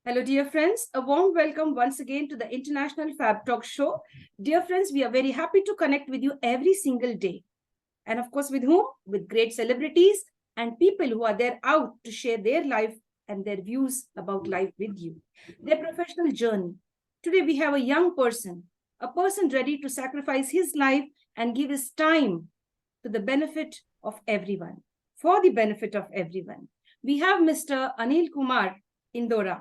Hello, dear friends. A warm welcome once again to the International Fab Talk Show. Dear friends, we are very happy to connect with you every single day. And of course, with whom? With great celebrities and people who are there out to share their life and their views about life with you, their professional journey. Today, we have a person ready to sacrifice his life and give his time to the benefit of everyone, for the benefit of everyone. We have Mr. Anil Kumar Indora,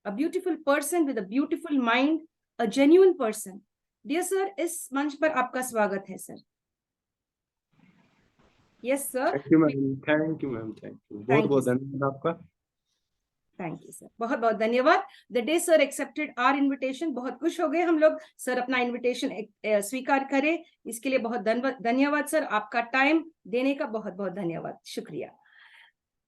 a beautiful person with a beautiful mind, a genuine person. Dear sir, इस मंच पर आपका स्वागत है sir. Yes sir. Thank you ma'am thank you बहुत बहुत धन्यवाद आपका. थैंक यू सर, बहुत बहुत धन्यवाद. The day sir accepted our invitation, बहुत खुश हो गए हम लोग. सर अपना इनविटेशन स्वीकार करें, इसके लिए बहुत धन्यवाद सर. आपका टाइम देने का बहुत बहुत धन्यवाद, शुक्रिया.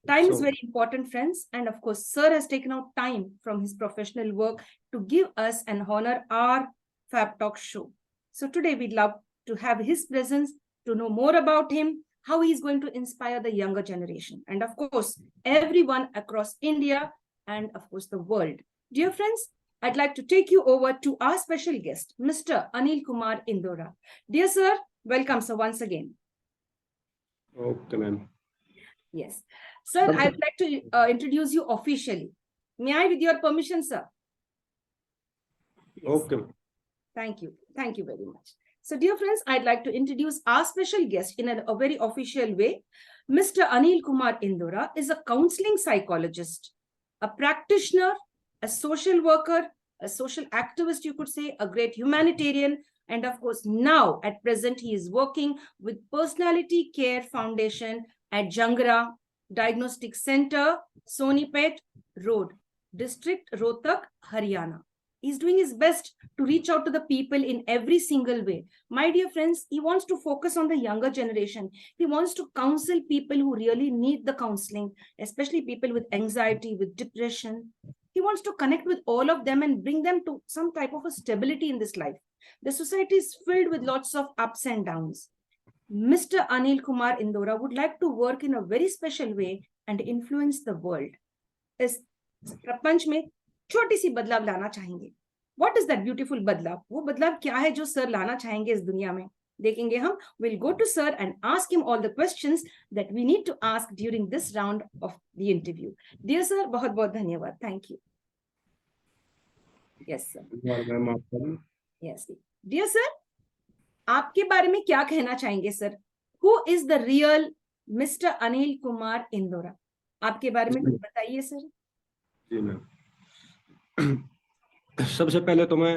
Time is very important, friends, and of course, sir has taken out time from his professional work to give us and honor our Fab Talk show. So today we'd love to have his presence, to know more about him, how he's going to inspire the younger generation, and of course, everyone across India and of course the world. Dear friends, I'd like to take you over to our special guest, Mr. Anil Kumar Indora. Dear sir, welcome sir once again. Okay, ma'am. Yes. Sir, I would like to introduce you officially. May I, with your permission, sir? Yes. Okay. Thank you. Thank you very much. So, dear friends, I'd like to introduce our special guest in a very official way. Mr. Anil Kumar Indora is a counseling psychologist, a practitioner, a social worker, a social activist, you could say, a great humanitarian, and of course, now at present, he is working with Personality Care Foundation at Jangara Diagnostic Center, Sonipet Road, District Rohtak, Haryana. He's doing his best to reach out to the people in every single way. My dear friends, he wants to focus on the younger generation. He wants to counsel people who really need the counseling, especially people with anxiety, with depression. He wants to connect with all of them and bring them to some type of a stability in this life. The society is filled with lots of ups and downs. Mr. Anil Kumar Indora would like to work in a very special way and influence the world. इस प्रपंच में छोटी सी बदलाव लाना चाहेंगे. What is that beautiful बदलाव? वो बदलाव क्या है जो सर लाना चाहेंगे इस दुनिया में? देखेंगे हम. We'll go to sir and ask him all the questions that we need to ask during this round of the interview. Dear sir, बहुत बहुत धन्यवाद. Thank you. Yes sir. Yes. Dear sir, आपके बारे में क्या कहना चाहेंगे sir? Who is the real Mr. Anil Kumar Indora? आपके बारे में कुछ बताइए सर. जी मैम, सबसे पहले तो मैं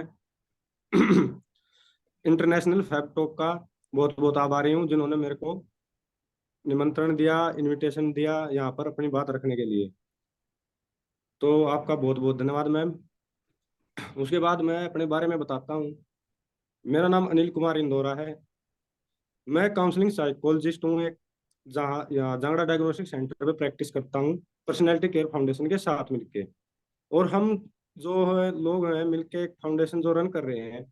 इंटरनेशनल फैब टॉक का बहुत बहुत आभारी हूँ जिन्होंने मेरे को निमंत्रण दिया, इनविटेशन दिया यहाँ पर अपनी बात रखने के लिए. तो आपका बहुत बहुत धन्यवाद मैम. उसके बाद मैं अपने बारे में बताता हूँ. मेरा नाम अनिल कुमार इंदौरा है. मैं काउंसलिंग साइकोलॉजिस्ट हूँ. एक जांगड़ा डायग्नोस्टिक सेंटर पे प्रैक्टिस करता हूँ पर्सनैलिटी केयर फाउंडेशन के साथ मिलके. और हम जो है लोग हैं मिलके एक फाउंडेशन जो रन कर रहे हैं,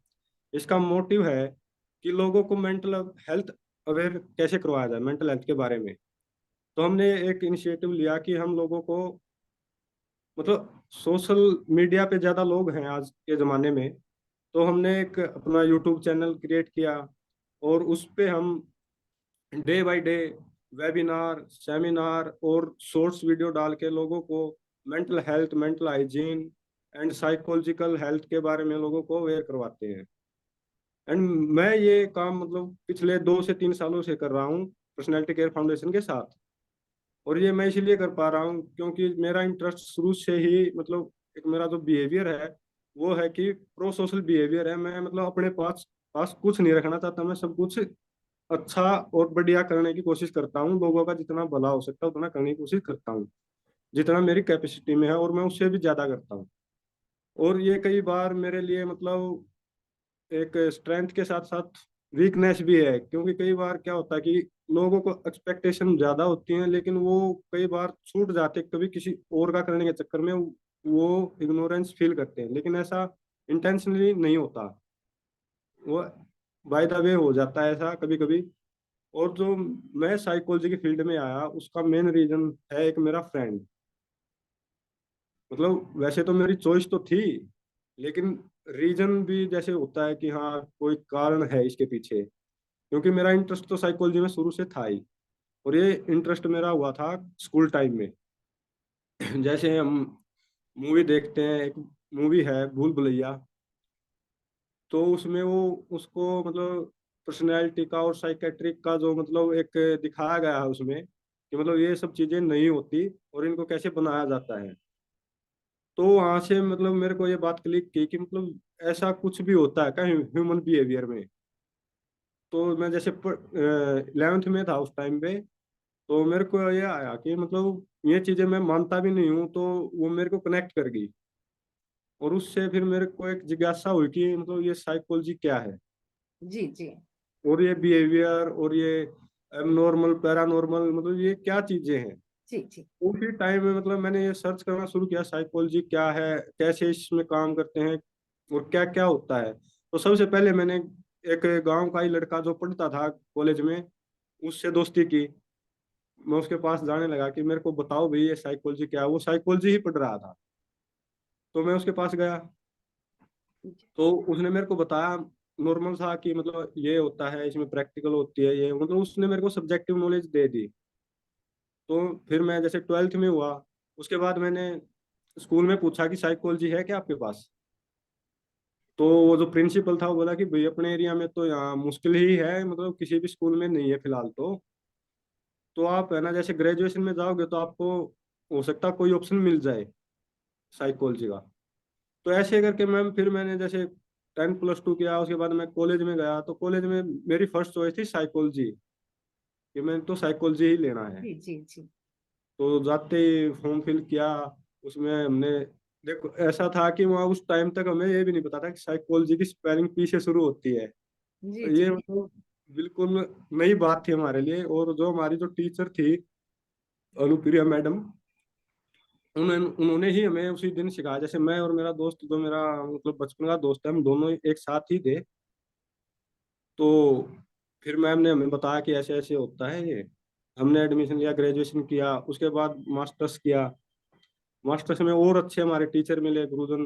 इसका मोटिव है कि लोगों को मेंटल हेल्थ अवेयर कैसे करवाया जाए, मेंटल हेल्थ के बारे में. तो हमने एक इनिशिएटिव लिया कि हम लोगों को मतलब सोशल मीडिया पे ज्यादा लोग हैं आज के जमाने में, तो हमने एक अपना यूट्यूब चैनल क्रिएट किया और उस पे हम day by day webinar, seminar और शॉर्ट्स वीडियो डाल के लोगों को mental health, mental hygiene and psychological health के बारे में लोगों को अवेयर करवाते हैं. एंड मैं ये काम मतलब पिछले 2 से 3 सालों से कर रहा हूँ पर्सनैलिटी केयर फाउंडेशन के साथ. और ये मैं इसीलिए कर पा रहा हूँ क्योंकि मेरा इंटरेस्ट शुरू से ही मतलब एक मेरा जो बिहेवियर है वो है कि प्रो सोशल बिहेवियर है. मैं मतलब अपने पास पास कुछ नहीं रखना चाहता. मैं सब कुछ अच्छा और बढ़िया करने की कोशिश करता हूँ. लोगों का जितना भला हो सकता है उतना करने की कोशिश करता हूँ, जितना मेरी कैपेसिटी में है, और मैं उससे भी ज्यादा करता हूँ. और ये कई बार मेरे लिए मतलब एक स्ट्रेंथ के साथ साथ वीकनेस भी है, क्योंकि कई बार क्या होता है कि लोगों को एक्सपेक्टेशन ज्यादा होती हैं लेकिन वो कई बार छूट जाते, कभी किसी और का करने के चक्कर में वो इग्नोरेंस फील करते हैं. लेकिन ऐसा इंटेंशनली नहीं होता, वो बाय द वे हो जाता है ऐसा कभी कभी. और जो मैं साइकोलॉजी की फील्ड में आया उसका मेन रीजन है एक मेरा फ्रेंड. मतलब वैसे तो मेरी चॉइस तो थी, लेकिन रीजन भी जैसे होता है कि हाँ कोई कारण है इसके पीछे, क्योंकि मेरा इंटरेस्ट तो साइकोलॉजी में शुरू से था ही। और ये इंटरेस्ट मेरा हुआ था स्कूल टाइम में। जैसे हम मूवी देखते हैं, एक मूवी है भूल भुलैया, तो उसमें वो उसको मतलब पर्सनैलिटी का और साइकेट्रिक का जो मतलब एक दिखाया गया है उसमें, कि मतलब ये सब चीजें नहीं होती और इनको कैसे बनाया जाता है। तो वहां से मतलब मेरे को ये बात क्लिक की कि मतलब ऐसा कुछ भी होता है क्या ह्यूमन बिहेवियर में। तो मैं जैसे 11th में था उस टाइम पे, तो मेरे को ये आया कि मतलब ये चीजें मैं मानता भी नहीं हूँ, तो वो मेरे को कनेक्ट कर गई। और उससे फिर मेरे को एक जिज्ञासा हुई कि मतलब ये साइकोलॉजी क्या है, जी जी और ये बिहेवियर और ये एबनॉर्मल पैरानॉर्मल मतलब ये क्या चीजें हैं। जी जी उसी टाइम में मतलब मैंने ये सर्च करना शुरू किया साइकोलॉजी क्या है, कैसे इसमें काम करते हैं, और क्या क्या होता है। तो सबसे पहले मैंने एक गांव का ही लड़का जो पढ़ता था कॉलेज में, उससे दोस्ती की। मैं उसके पास जाने लगा कि मेरे को बताओ भाई ये साइकोलॉजी क्या है। वो साइकोलॉजी ही पढ़ रहा था, तो मैं उसके पास गया। तो उसने मेरे को बताया नॉर्मल था कि मतलब ये होता है, इसमें प्रैक्टिकल होती है ये, मतलब उसने मेरे को सब्जेक्टिव नॉलेज दे दी। तो फिर मैं जैसे 12th में हुआ, उसके बाद मैंने स्कूल में पूछा कि साइकोलॉजी है क्या आपके पास। तो वो जो प्रिंसिपल था वो बोला कि भाई अपने एरिया में तो यहाँ मुश्किल ही है, मतलब किसी भी स्कूल में नहीं है फिलहाल। तो आप है ना जैसे ग्रेजुएशन में जाओगे तो आपको हो सकता है कोई ऑप्शन मिल जाए साइकोलॉजी का। तो ऐसे करके मैम फिर मैंने जैसे 10+2 किया, उसके बाद मैं कॉलेज में गया। तो कॉलेज में मेरी फर्स्ट चॉइस थी साइकोलॉजी, कि मैंने तो साइकोलॉजी ही लेना है। जी जी जी तो जाते ही फॉर्म फिल किया। उसमें हमने देखो ऐसा था कि वहाँ उस टाइम तक हमें ये भी नहीं पता था कि साइकोलॉजी की स्पेलिंग पी से शुरू होती है। जी तो जी ये मतलब बिल्कुल नई बात थी हमारे लिए। और जो हमारी जो टीचर थी अनुप्रिया मैडम, उन्होंने उन्होंने ही हमें उसी दिन सिखाया। जैसे मैं और मेरा दोस्त, जो मेरा मतलब बचपन का दोस्त है, हम दोनों एक साथ ही थे। तो फिर मैम ने हमें बताया कि ऐसे ऐसे होता है ये। हमने एडमिशन लिया, ग्रेजुएशन किया, उसके बाद मास्टर्स किया। मास्टर्स में और अच्छे हमारे टीचर मिले, गुरुजन,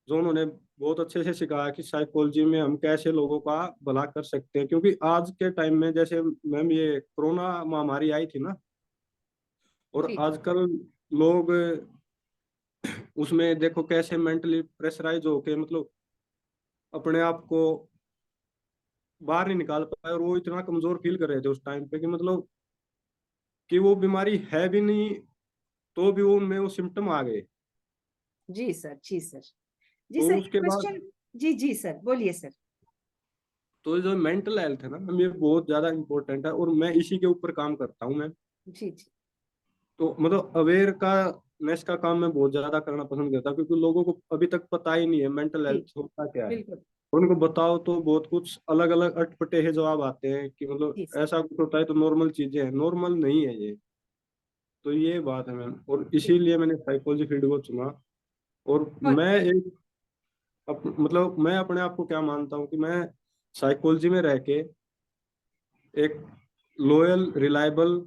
जो उन्होंने बहुत अच्छे से सिखाया कि साइकोलॉजी में हम कैसे लोगों का भला कर सकते हैं। क्योंकि आज के टाइम में जैसे मैम ये कोरोना महामारी आई थी ना, और जी आजकल लोग उसमें देखो कैसे मेंटली प्रेशराइज होके मतलब अपने आप को बाहर नहीं निकाल पाए। और वो इतना कमजोर फील कर रहे थे उस टाइम पे कि मतलब कि वो बीमारी है भी नहीं, तो भी वो उनमें वो सिम्टम आ गए। जी सर जी सर जी तो सर उसके बाद क्वेश्चन। जी जी सर बोलिए सर। तो जो मेंटल हेल्थ है ना मैम, ये बहुत ज्यादा इंपॉर्टेंट है, और मैं इसी के ऊपर काम करता हूँ मैं। जी जी तो मतलब अवेयर का नेस का काम मैं बहुत ज्यादा करना पसंद करता हूँ, क्योंकि लोगों को अभी तक पता ही नहीं है मेंटल जी हेल्थ होता क्या है। बिल्कुल। उनको बताओ तो बहुत कुछ अलग अलग अटपटे जवाब आते हैं कि मतलब जी सर ऐसा कुछ होता है तो नॉर्मल चीजें हैं, नॉर्मल नहीं है ये। तो ये बात है मैम, और जी इसीलिए मैंने साइकोलॉजी फील्ड को चुना। और बहुत मैं एक मतलब मैं अपने आप को क्या मानता हूँ कि मैं साइकोलॉजी में रह के एक लॉयल रिलायबल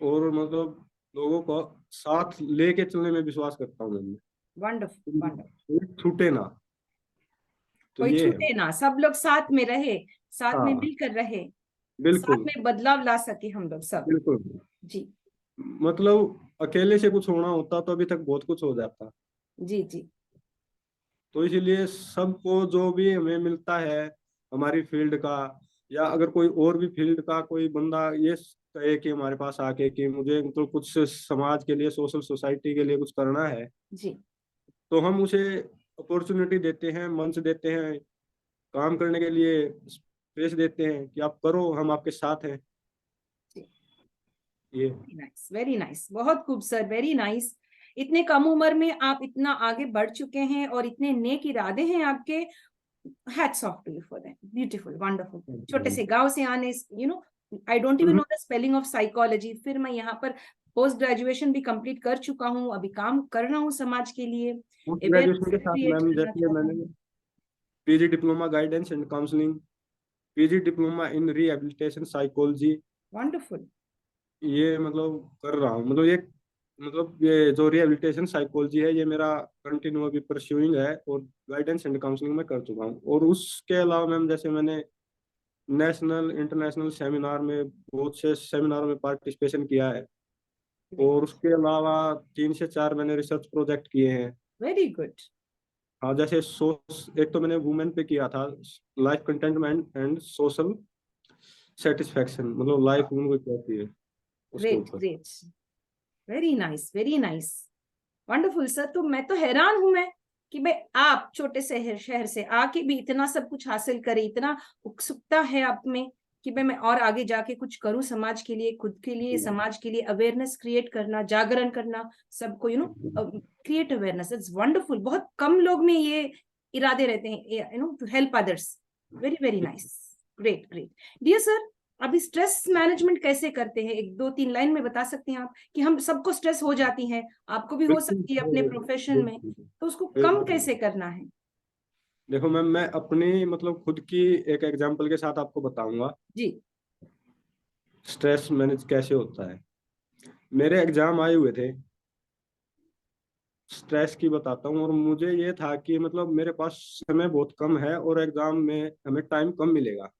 और मतलब लोगों को साथ लेके चलने में विश्वास करता हूँ मैं। Wonderful wonderful. कोई छूटे ना, तो कोई ये है। छूटे ना, सब लोग साथ में रहे, साथ में हाँ मिलकर रहे, साथ बिल्कुल में बदलाव ला सके हम लोग सब। बिल्कुल। जी मतलब अकेले से कुछ होना होता तो अभी तक बहुत कुछ हो जाता। जी जी तो इसीलिए सबको जो भी हमें मिलता है हमारी फील्ड का, या अगर कोई और भी फील्ड का कोई बंदा ये कहे कि हमारे पास आके कि मुझे मतलब कुछ समाज के लिए, सोशल सोसाइटी के लिए कुछ करना है, जी तो हम उसे अपॉर्चुनिटी देते हैं, मंच देते हैं, काम करने के लिए स्पेस देते हैं कि आप करो, हम आपके साथ हैं। जी। ये नाइस, वेरी नाइस, बहुत खूब सर, वेरी नाइस। इतने कम उम्र में आप इतना आगे बढ़ चुके हैं और इतने नेक इरादे हैं आपके। Hats off to you for that, beautiful wonderful. छोटे से गांव से आने, I don't even know the spelling of psychology, फिर मैं यहाँ पर पोस्ट ग्रेजुएशन भी कंप्लीट कर चुका हूँ, अभी काम कर रहा हूँ समाज के लिए, पोस्ट अवेयरनेस ग्रेजुएशन के साथ क्रिएट मैम करना जैसे चाहता मैंने हूँ। PG diploma guidance and counselling, PG diploma in rehabilitation psychology, wonderful. ये मतलब कर रहा हूँ। मतलब ये मतलब ये जो रिहेबिलिटेशन साइकोलॉजी है, ये मेरा कंटिन्यू अभी परस्यूइंग है, और गाइडेंस एंड काउंसलिंग में कर चुका हूँ। और उसके अलावा मैम, जैसे मैंने नेशनल इंटरनेशनल सेमिनार में, बहुत से सेमिनारों में पार्टिसिपेशन किया है। और उसके अलावा 3 से 4 मैंने रिसर्च प्रोजेक्ट किए हैं। Very good. हाँ, जैसे एक तो मैंने वुमेन पे किया था, life containment and social satisfaction, मतलब लाइफ वुमन को कहती है, उसके ग्रेट ऊपर। Great, very nice very nice, wonderful sir. तो मैं तो हैरान हूं मैं कि भाई आप छोटे से शहर से आके भी इतना सब कुछ हासिल करे, इतना उत्सुकता है आप में कि भाई मैं और आगे जाके कुछ करूं समाज के लिए, खुद के लिए, समाज के लिए अवेयरनेस क्रिएट करना, जागरण करना, सबको क्रिएट अवेयरनेस। It's wonderful. बहुत कम लोग में ये इरादे रहते हैं, to help others. Very very nice, great great. Dear sir, अभी स्ट्रेस मैनेजमेंट कैसे करते हैं, एक दो तीन लाइन में बता सकते हैं आप? कि हम सबको स्ट्रेस हो जाती है, आपको भी हो बिल्कुल सकती है अपने प्रोफेशन में, बिल्कुल तो उसको कम बिल्कुल। कैसे करना है? देखो मैम, मैं अपनी मतलब खुद की एक एग्जांपल के साथ आपको बताऊंगा जी स्ट्रेस मैनेज कैसे होता है। मेरे एग्जाम आए हुए थे, स्ट्रेस की बताता हूँ। और मुझे ये था कि मतलब मेरे पास समय बहुत कम है, और एग्जाम में हमें टाइम कम मिलेगा।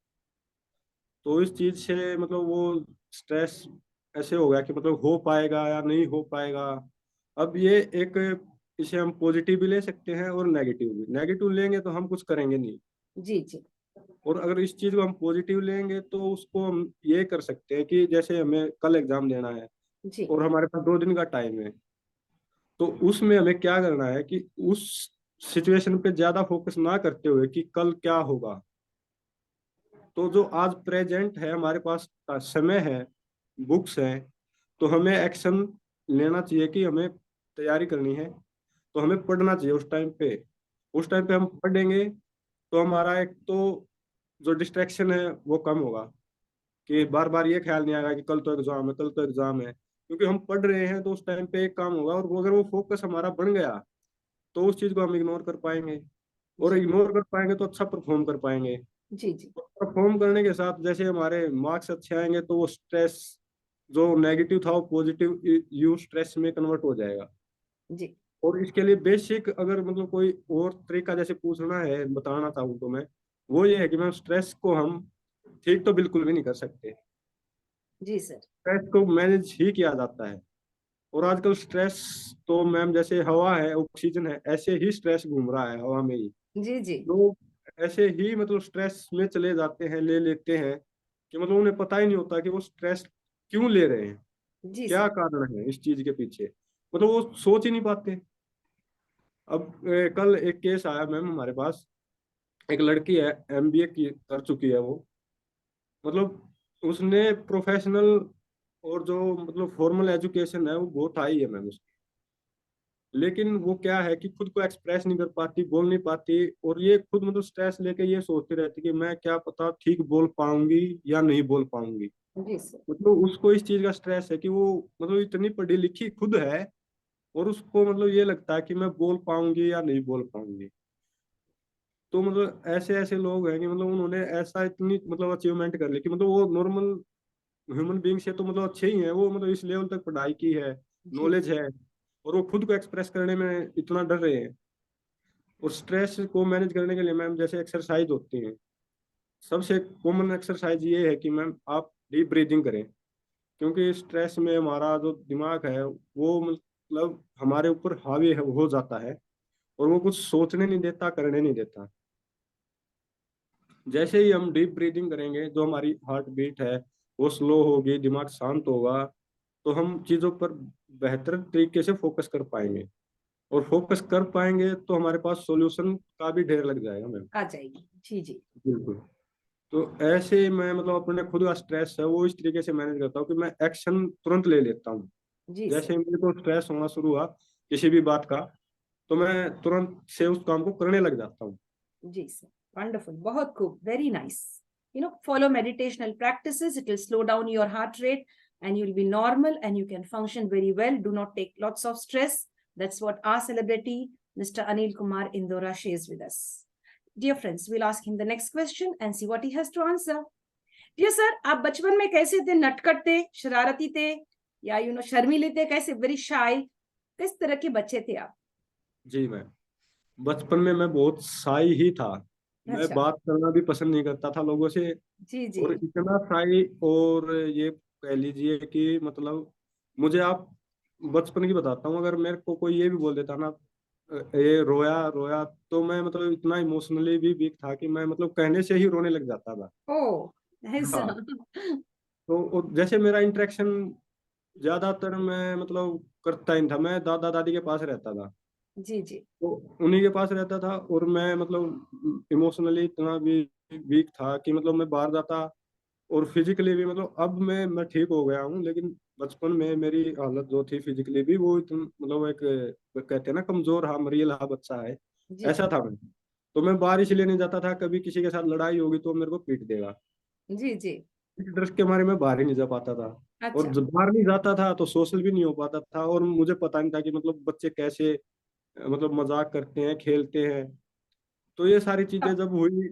तो इस चीज से मतलब वो स्ट्रेस ऐसे हो गया कि मतलब हो पाएगा या नहीं हो पाएगा। अब ये एक, इसे हम पॉजिटिव भी ले सकते हैं और नेगेटिव भी। नेगेटिव लेंगे तो हम कुछ करेंगे नहीं, जी जी और अगर इस चीज को हम पॉजिटिव लेंगे तो उसको हम ये कर सकते हैं कि जैसे हमें कल एग्जाम देना है, जी और हमारे पास 2 दिन का टाइम है, तो उसमें हमें क्या करना है कि उस सिचुएशन पे ज्यादा फोकस ना करते हुए कि कल क्या होगा, तो जो आज प्रेजेंट है हमारे पास समय है, बुक्स हैं, तो हमें एक्शन लेना चाहिए कि हमें तैयारी करनी है। तो हमें पढ़ना चाहिए उस टाइम पे हम पढ़ेंगे तो हमारा एक तो जो डिस्ट्रैक्शन है वो कम होगा, कि बार बार ये ख्याल नहीं आएगा कि कल तो एग्जाम है, कल तो एग्जाम है। क्योंकि हम पढ़ रहे हैं तो उस टाइम पे एक काम होगा, और वो अगर वो फोकस हमारा बन गया तो उस चीज को हम इग्नोर कर पाएंगे, और जी इग्नोर कर पाएंगे तो अच्छा परफॉर्म कर पाएंगे। जी जी परफॉर्म करने के साथ जैसे हमारे मार्क्स अच्छे आएंगे, तो वो स्ट्रेस जो नेगेटिव था वो पॉजिटिव यू स्ट्रेस में कन्वर्ट हो जाएगा। जी और इसके लिए बेसिक अगर मतलब कोई और तरीका जैसे पूछना है, बताना चाहूँ तो मैं, वो ये है कि मैम स्ट्रेस को हम ठीक तो बिल्कुल भी नहीं कर सकते। जी सर। स्ट्रेस को मैनेज ही किया जाता है। और आजकल स्ट्रेस तो मैम जैसे हवा है, ऑक्सीजन है, ऐसे ही स्ट्रेस घूम रहा है हवा में ही। जी जी लोग ऐसे ही मतलब स्ट्रेस में चले जाते हैं, ले लेते हैं, कि मतलब उन्हें पता ही नहीं होता कि वो स्ट्रेस क्यों ले रहे हैं, जी क्या सर। कारण है इस चीज के पीछे। मतलब वो सोच ही नहीं पाते। अब कल एक केस आया मैम हमारे पास। एक लड़की है, एमबीए की कर चुकी है वो। मतलब उसने प्रोफेशनल और जो मतलब फॉर्मल एजुकेशन है वो बहुत हाई है मैम उसकी। लेकिन वो क्या है कि खुद को एक्सप्रेस नहीं कर पाती, बोल नहीं पाती, और ये खुद मतलब स्ट्रेस लेके ये सोचती रहती कि मैं क्या पता ठीक बोल पाऊंगी या नहीं बोल पाऊंगी। जी सर। मतलब उसको इस चीज का स्ट्रेस है कि वो मतलब इतनी पढ़ी लिखी खुद है, और उसको मतलब ये लगता है कि मैं बोल पाऊंगी या नहीं बोल पाऊंगी। तो मतलब ऐसे ऐसे लोग हैं कि मतलब उन्होंने ऐसा इतनी मतलब अचीवमेंट कर ली कि मतलब वो नॉर्मल ह्यूमन बीइंग से तो मतलब अच्छे ही हैं, वो मतलब इस लेवल तक पढ़ाई की है, जी नॉलेज है, और वो खुद को एक्सप्रेस करने में इतना डर रहे हैं। और स्ट्रेस को मैनेज करने के लिए मैम जैसे एक्सरसाइज होती है, सबसे कॉमन एक्सरसाइज ये है कि मैम आप डीप ब्रीदिंग करें। क्योंकि स्ट्रेस में हमारा जो दिमाग है वो मतलब हमारे ऊपर हावी हो जाता है, और वो कुछ सोचने नहीं देता, करने नहीं देता। जैसे ही हम डीप ब्रीदिंग करेंगे, जो हमारी हार्ट बीट है वो स्लो होगी, दिमाग शांत होगा, तो हम चीज़ों पर बेहतर तरीके से फोकस कर पाएंगे। और फोकस कर पाएंगे तो हमारे पास सॉल्यूशन का भी ढेर लग जाएगा मैम। आ जाएगी, जी जी बिल्कुल। तो ऐसे ही मैं मतलब अपने खुद का स्ट्रेस है वो इस तरीके से मैनेज करता हूँ कि मैं एक्शन तुरंत ले लेता हूँ। जी सर। जैसे ही मुझे को स्ट्रेस होना शुरू हुआ किसी भी बात का, तो मैं तुरंत से उस काम को करने लग जाता हूँ। जी सर, वंडरफुल, बहुत खूब, very nice. Follow meditational practices. It will slow down your heart rate and you'll be normal and you can function very well. Do not take lots of stress. That's what our celebrity, Mr. Anil Kumar Indora, shares with us. Dear friends, we'll ask him the next question and see what he has to answer. Dear sir, आप बचपन में कैसे थे? नटखट थे, शरारती थे, या शर्मीले थे, कैसे, वेरी शाय, किस तरह के बच्चे थे आप? जी मैम, बचपन में मैं बहुत शाई ही था। मैं अच्छा। बात करना भी पसंद नहीं करता था लोगों से। जी जी। और इतना शाई, और ये कह लीजिए कि मतलब मुझे आप बचपन की बताता हूँ, अगर मेरे को कोई ये भी बोल देता ना, ये रोया रोया, तो मैं मतलब इतना इमोशनली भी वीक था कि मैं मतलब कहने से ही रोने लग जाता था। ओ, ऐसा। हाँ। तो और जैसे मेरा इंटरेक्शन ज्यादातर मैं मतलब करता ही था, मैं दादा दादी के पास रहता था। जी जी। तो उन्हीं के पास रहता था, और मैं मतलब इमोशनली इतना भी वीक था कि मतलब मैं बाहर जाता, और फिजिकली भी मतलब अब मैं ठीक हो गया हूँ, लेकिन बचपन में मेरी हालत जो थी फिजिकली भी, वो इतन मतलब एक कहते हैं ना, कमजोर हा मरियल हा बच्चा है, जी ऐसा था मैं। तो मैं बाहर इसलिए नहीं जाता था, कभी किसी के साथ लड़ाई होगी तो मेरे को पीट देगा, जी। जी। इस डर के मारे मैं बाहर ही नहीं जा पाता था। और अच्छा। जब बाहर नहीं जाता था तो सोशल भी नहीं हो पाता था, और मुझे पता नहीं था कि मतलब बच्चे कैसे मतलब मजाक करते हैं, खेलते हैं। तो ये सारी चीजें अब जब हुई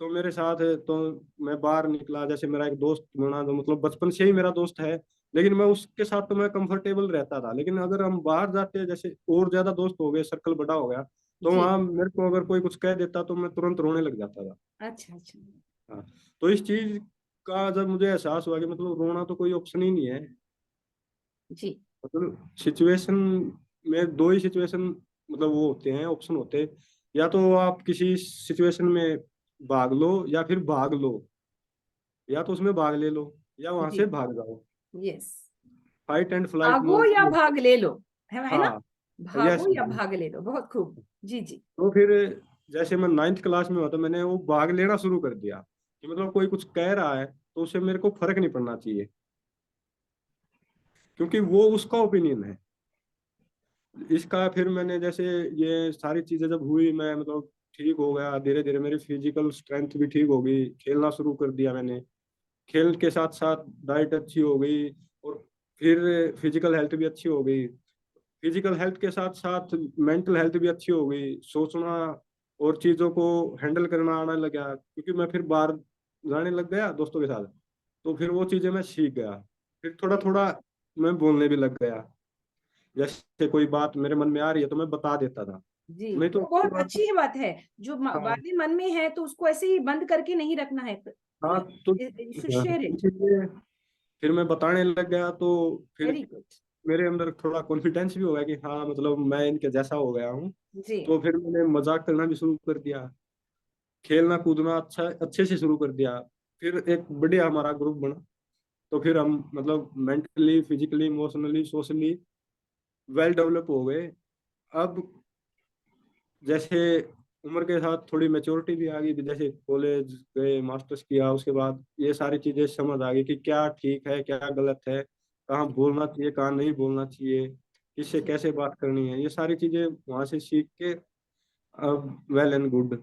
तो मेरे साथ है, तो मैं बाहर निकला, जैसे मेरा एक दोस्त बना जो मतलब बचपन से ही मेरा दोस्त है, लेकिन मैं उसके साथ तो मैं कंफर्टेबल रहता था, लेकिन अगर हम बाहर जाते हैं, जैसे और ज्यादा दोस्त हो गए, सर्कल बड़ा हो गया, तो जी। वहाँ मेरे को अगर कोई कुछ कह देता तो मैं तुरंत रोने लग जाता था। अच्छा अच्छा। हाँ। तो इस चीज का जब मुझे एहसास हुआ कि मतलब रोना तो कोई ऑप्शन ही नहीं है, जी मतलब सिचुएशन में दो ही सिचुएशन मतलब वो होते हैं, ऑप्शन होते हैं, या तो आप किसी सिचुएशन में भाग लो या फिर भाग लो, या तो उसमें भाग ले लो या वहां से जी। भाग जाओ। यस। फाइट एंड फ्लाइट भागो मोड। या भाग ले लो, है ना? हाँ। भागो यस। या भाग ले लो, बहुत खूब। जी जी। तो फिर जैसे मैं 9th क्लास में हुआ तो मैंने वो भाग लेना शुरू कर दिया, कि मतलब कोई कुछ कह रहा है तो उससे मेरे को फर्क नहीं पड़ना चाहिए, क्योंकि वो उसका ओपिनियन है। इसका फिर मैंने जैसे ये सारी चीजें जब हुई, मैं मतलब ठीक हो गया धीरे धीरे, मेरी फिजिकल स्ट्रेंथ भी ठीक हो गई, खेलना शुरू कर दिया मैंने, खेल के साथ साथ डाइट अच्छी हो गई, और फिर फिजिकल हेल्थ भी अच्छी हो गई, फिजिकल हेल्थ के साथ साथ मेंटल हेल्थ भी अच्छी हो गई, सोचना और चीजों को हैंडल करना आने लगा, क्योंकि मैं फिर बाहर जाने लग गया दोस्तों के साथ, तो फिर वो चीजें मैं सीख गया, फिर थोड़ा जी थोड़ा मैं बोलने भी लग गया, जैसे कोई बात मेरे मन में आ रही है तो मैं बता देता था, जी, नहीं तो वो कोई बहुत बात। अच्छी बात है। जो हाँ। बातें मन में है तो उसको ऐसे ही बंद करके नहीं रखना है, हाँ। तो शुड शेयर इट। इसीलिए फिर मैं बताने लग गया, तो फिर वेरी गुड। मेरे अंदर थोड़ा कॉन्फिडेंस भी हो गया कि हाँ मतलब मैं इनके जैसा हो गया हूँ। जी तो फिर मैंने मजाक करना भी शुरू कर दिया, खेलना कूदना अच्छा अच्छे से शुरू कर दिया, फिर एक बढ़िया हमारा ग्रुप बना। तो फिर हम मतलब mentally physically emotionally socially well develop हो गए। अब जैसे उम्र के साथ थोड़ी मेच्योरिटी भी आ गई, जैसे कॉलेज गए, मास्टर्स किया, उसके बाद ये सारी चीजें समझ आ गई कि क्या ठीक है क्या गलत है, कहाँ बोलना चाहिए कहाँ नहीं बोलना चाहिए, किससे जी। कैसे बात करनी है, ये सारी चीजें वहां से सीख के अब well and good.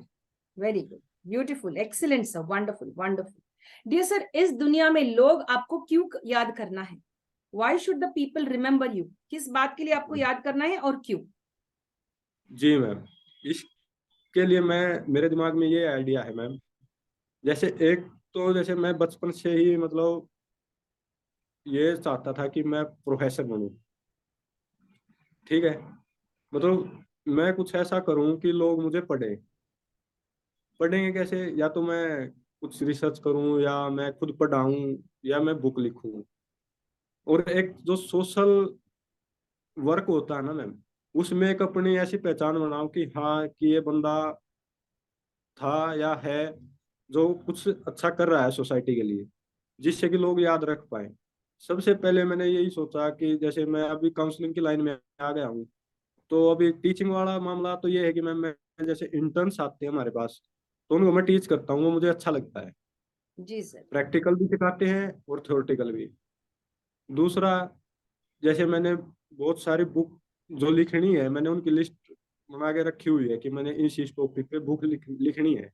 Very good. Beautiful, excellent sir, wonderful wonderful. Dear sir, इस दुनिया में लोग आपको क्यों याद करना है? Why should the people remember you? किस बात के लिए आपको याद करना है और क्यों? जी मैम, इसके लिए मैं मेरे दिमाग में ये आइडिया है मैम, जैसे एक तो जैसे मैं बचपन से ही मतलब ये चाहता था कि मैं प्रोफेसर बनूं, ठीक है, मतलब मैं कुछ ऐसा करूं कि लोग मुझे पढ़े। पढ़ेंगे कैसे, या तो मैं कुछ रिसर्च करूं, या मैं खुद पढ़ाऊं, या मैं बुक लिखूं, और एक जो सोशल वर्क होता है ना मैम, उसमें एक अपनी ऐसी पहचान बनाऊं कि हाँ कि ये बंदा था या है जो कुछ अच्छा कर रहा है सोसाइटी के लिए, जिससे कि लोग याद रख पाए। सबसे पहले मैंने यही सोचा कि जैसे मैं अभी काउंसलिंग की लाइन में आ गया हूँ, तो अभी टीचिंग वाला मामला तो ये है कि मैं जैसे इंटर्न्स आते हैं हमारे पास, तो उनको मैं टीच करता हूँ, वो मुझे अच्छा लगता है। जी सर। प्रैक्टिकल भी सिखाते हैं और थ्योरेटिकल भी। दूसरा, जैसे मैंने बहुत सारी बुक जो लिखनी है, मैंने उनकी लिस्ट बना के रखी हुई है कि मैंने इस टॉपिक पे बुक लिखनी है।